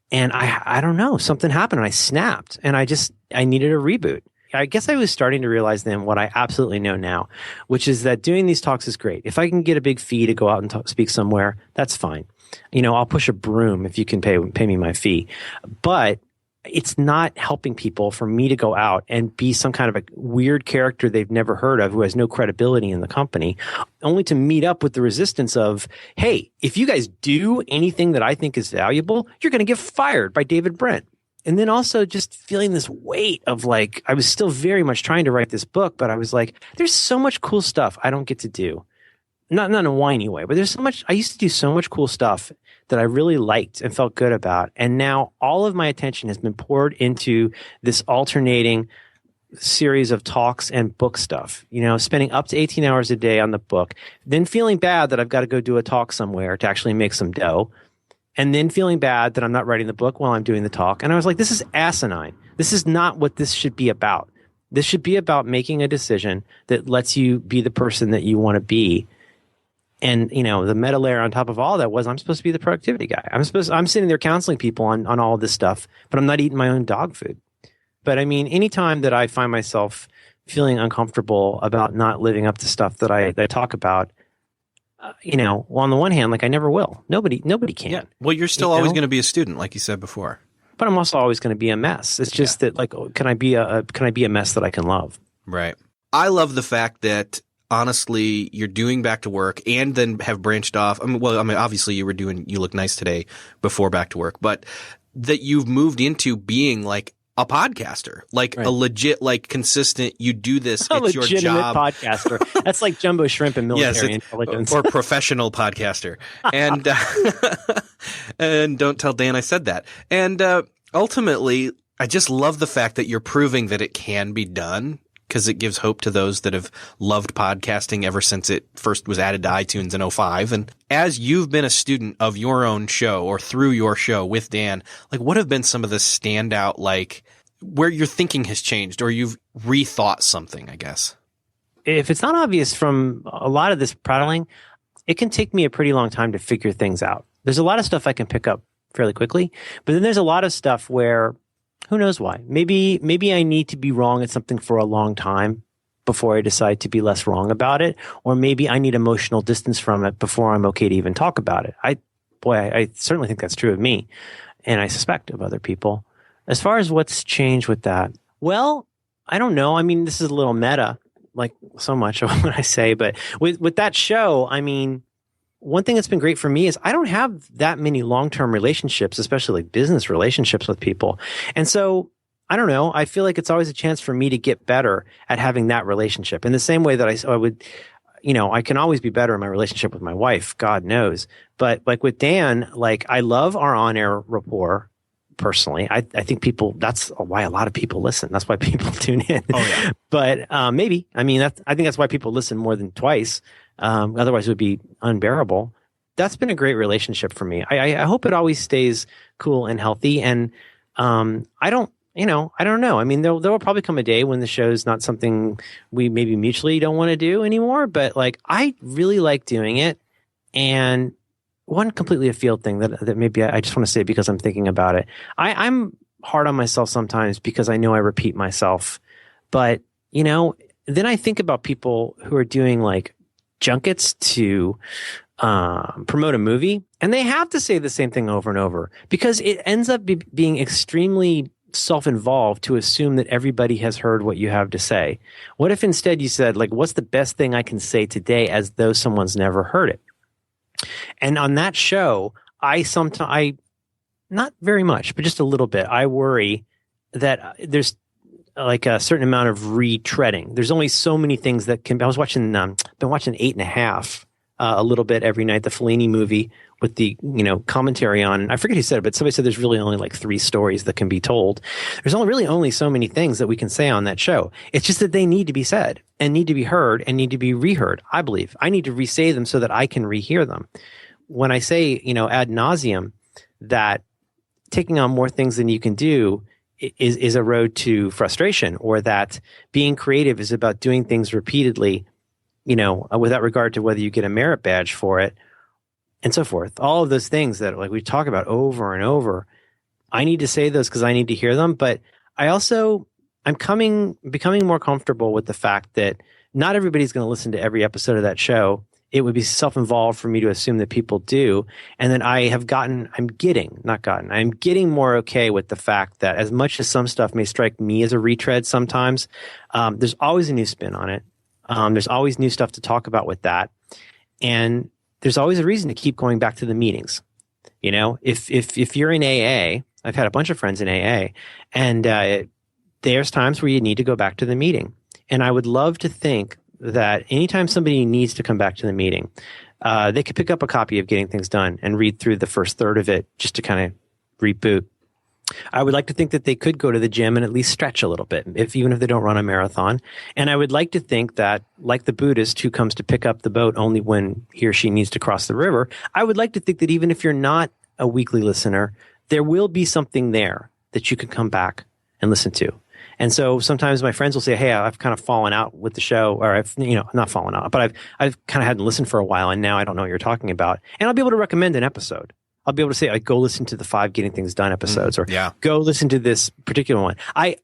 And I don't know, something happened and I snapped and I needed a reboot. I guess I was starting to realize then what I absolutely know now, which is that doing these talks is great. If I can get a big fee to go out and speak somewhere, that's fine. I'll push a broom if you can pay me my fee. But it's not helping people for me to go out and be some kind of a weird character they've never heard of who has no credibility in the company, only to meet up with the resistance of, hey, if you guys do anything that I think is valuable, you're going to get fired by David Brent. And then also just feeling this weight of like, I was still very much trying to write this book, but I was like, there's so much cool stuff I don't get to do not in a whiny way, but there's so much. I used to do so much cool stuff that I really liked and felt good about, and now all of my attention has been poured into this alternating series of talks and book stuff. Spending up to 18 hours a day on the book, then feeling bad that I've got to go do a talk somewhere to actually make some dough, and then feeling bad that I'm not writing the book while I'm doing the talk. And I was like, this is asinine. This is not what this should be about. This should be about making a decision that lets you be the person that you want to be. And, the meta layer on top of all that was I'm supposed to be the productivity guy. I'm sitting there counseling people on all of this stuff, but I'm not eating my own dog food. But I mean, anytime that I find myself feeling uncomfortable about not living up to stuff that I talk about, well, on the one hand, like I never will. Nobody can. Yeah. Well, you're still always going to be a student, like you said before. But I'm also always going to be a mess. It's just that, like, can I be a mess that I can love? Right. I love the fact that honestly, you're doing Back to Work and then have branched off. Obviously you look nice today before Back to Work, but that you've moved into being like a podcaster, like a legit, like consistent, you do this, it's your job. Podcaster. That's like jumbo shrimp and military intelligence. Or professional podcaster. And, and don't tell Dan I said that. And, ultimately, I just love the fact that you're proving that it can be done, because it gives hope to those that have loved podcasting ever since it first was added to iTunes in 2005. And as you've been a student of your own show or through your show with Dan, like what have been some of the standout, like where your thinking has changed or you've rethought something, I guess? If it's not obvious from a lot of this prattling, it can take me a pretty long time to figure things out. There's a lot of stuff I can pick up fairly quickly, but then there's a lot of stuff where who knows why? Maybe I need to be wrong at something for a long time before I decide to be less wrong about it. Or maybe I need emotional distance from it before I'm okay to even talk about it. I certainly think that's true of me. And I suspect of other people. As far as what's changed with that, well, I don't know. I mean, this is a little meta, like so much of what I say. But with that show, I mean, one thing that's been great for me is I don't have that many long-term relationships, especially like business relationships with people. And so I don't know. I feel like it's always a chance for me to get better at having that relationship in the same way that I would, I can always be better in my relationship with my wife, God knows. But like with Dan, like I love our on-air rapport personally. I think that's why a lot of people listen. That's why people tune in. Oh, yeah. But maybe, I think that's why people listen more than twice. Otherwise it would be unbearable. That's been a great relationship for me. I hope it always stays cool and healthy. And, I don't know. I mean, there will probably come a day when the show's not something we maybe mutually don't want to do anymore, but like, I really like doing it. And one completely afield thing that maybe I just want to say because I'm thinking about it. I'm hard on myself sometimes because I know I repeat myself, but then I think about people who are doing like junkets to promote a movie, and they have to say the same thing over and over because it ends up being extremely self-involved to assume that everybody has heard what you have to say. What if instead you said, like, what's the best thing I can say today, as though someone's never heard it? And on that show, I not very much, but just a little bit, I worry that there's like a certain amount of retreading. There's only so many things that can. I was watching, been watching 8.5 a little bit every night, the Fellini movie with the commentary on. I forget who said it, but somebody said there's really only like 3 stories that can be told. There's only so many things that we can say on that show. It's just that they need to be said and need to be heard and need to be reheard. I believe I need to re-say them so that I can rehear them. When I say ad nauseum that taking on more things than you can do is a road to frustration, or that being creative is about doing things repeatedly, without regard to whether you get a merit badge for it and so forth. All of those things that like we talk about over and over. I need to say those because I need to hear them. But I'm becoming more comfortable with the fact that not everybody's going to listen to every episode of that show. It would be self-involved for me to assume that people do. And then I'm getting more okay with the fact that as much as some stuff may strike me as a retread sometimes, there's always a new spin on it. There's always new stuff to talk about with that. And there's always a reason to keep going back to the meetings. If you're in AA, I've had a bunch of friends in AA, and there's times where you need to go back to the meeting. And I would love to think that anytime somebody needs to come back to the meeting, they could pick up a copy of Getting Things Done and read through the first third of it just to kind of reboot. I would like to think that they could go to the gym and at least stretch a little bit, even if they don't run a marathon. And I would like to think that, like the Buddhist who comes to pick up the boat only when he or she needs to cross the river, I would like to think that even if you're not a weekly listener, there will be something there that you can come back and listen to. And so sometimes my friends will say, hey, I've kind of fallen out with the show, or I've, not fallen out, but I've kind of hadn't listened for a while and now I don't know what you're talking about. And I'll be able to recommend an episode. I'll be able to say, like, go listen to the 5 Getting Things Done episodes, or go listen to this particular one. I,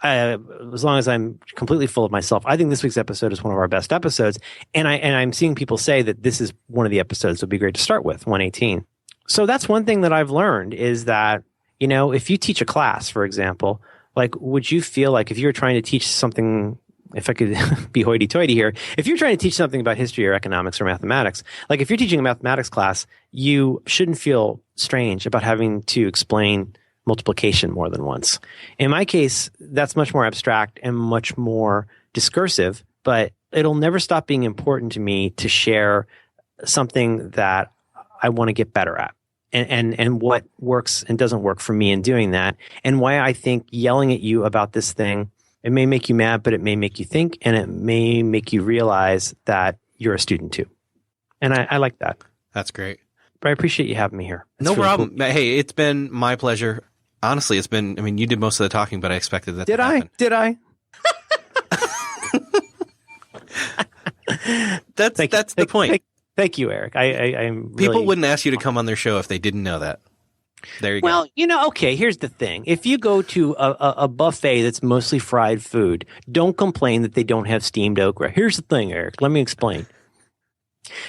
as long as I'm completely full of myself, I think this week's episode is one of our best episodes. And I'm seeing people say that this is one of the episodes that would be great to start with, 118. So that's one thing that I've learned is that, if you teach a class, for example, like, would you feel like if you were trying to teach something, if I could be hoity-toity here, if you're trying to teach something about history or economics or mathematics, like if you're teaching a mathematics class, you shouldn't feel strange about having to explain multiplication more than once. In my case, that's much more abstract and much more discursive, but it'll never stop being important to me to share something that I want to get better at. And what works and doesn't work for me in doing that, and why I think yelling at you about this thing, it may make you mad, but it may make you think, and it may make you realize that you're a student too. And I like that. That's great. But I appreciate you having me here. No problem. Cool. Hey, it's been my pleasure. Honestly, you did most of the talking, but I expected that to happen. Did I? That's the point. Thank you, Eric. I'm People really, wouldn't ask you to come on their show if they didn't know that. There you go. Well, okay, here's the thing. If you go to a buffet that's mostly fried food, don't complain that they don't have steamed okra. Here's the thing, Eric. Let me explain.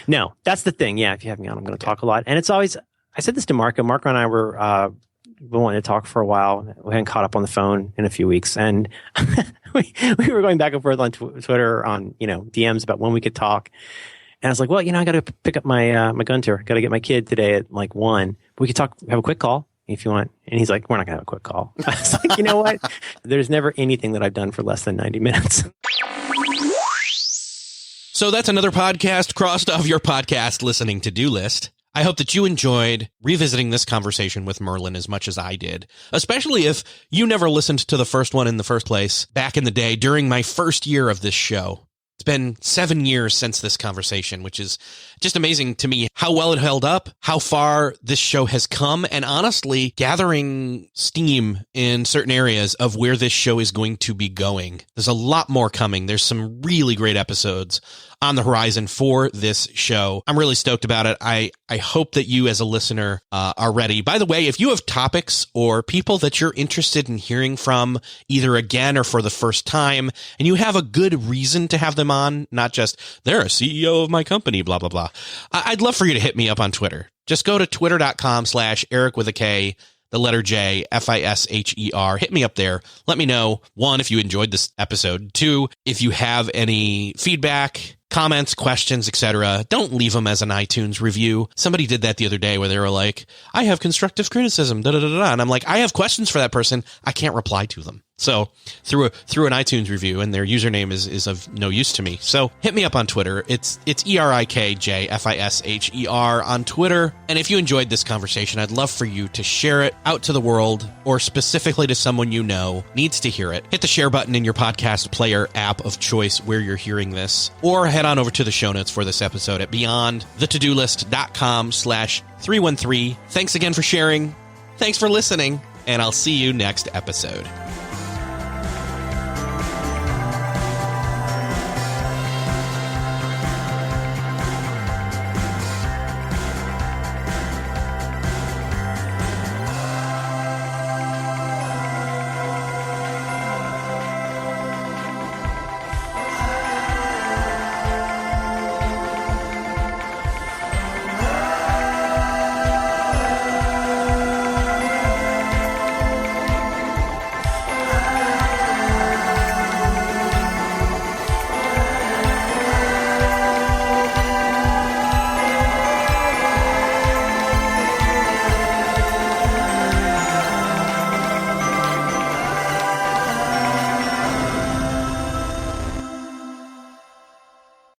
No, that's the thing. Yeah, if you have me on, I'm going to talk a lot. And it's always, I said this to Marco. Marco and I were wanting to talk for a while. We hadn't caught up on the phone in a few weeks. And we were going back and forth on Twitter on, DMs about when we could talk. And I was like, well, I got to pick up my gun tour. Got to get my kid today at like 1. We could have a quick call if you want. And he's like, we're not going to have a quick call. I was like, you know what? There's never anything that I've done for less than 90 minutes. So that's another podcast crossed off your podcast listening to-do list. I hope that you enjoyed revisiting this conversation with Merlin as much as I did, especially if you never listened to the first one in the first place back in the day during my first year of this show. It's been 7 years since this conversation, which is just amazing to me how well it held up, how far this show has come, and honestly, gathering steam in certain areas of where this show is going to be going. There's a lot more coming. There's some really great episodes on the horizon for this show. I'm really stoked about it. I hope that you as a listener are ready. By the way, if you have topics or people that you're interested in hearing from either again or for the first time, and you have a good reason to have them on, not just they're a CEO of my company, blah, blah, blah. I'd love for you to hit me up on Twitter. Just go to twitter.com/Eric with a K, the letter J, Fisher. Hit me up there. Let me know, 1, if you enjoyed this episode. 2, if you have any feedback, comments, questions, etc. Don't leave them as an iTunes review. Somebody did that the other day where they were like, I have constructive criticism, and I'm like, I have questions for that person. I can't reply to them. So through an iTunes review, and their username is of no use to me. So hit me up on Twitter. It's ErikJFisher on Twitter. And if you enjoyed this conversation, I'd love for you to share it out to the world, or specifically to someone you know needs to hear it. Hit the share button in your podcast player app of choice where you're hearing this, or head on over to the show notes for this episode at beyondthetodolist.com/313. Thanks again for sharing. Thanks for listening, and I'll see you next episode.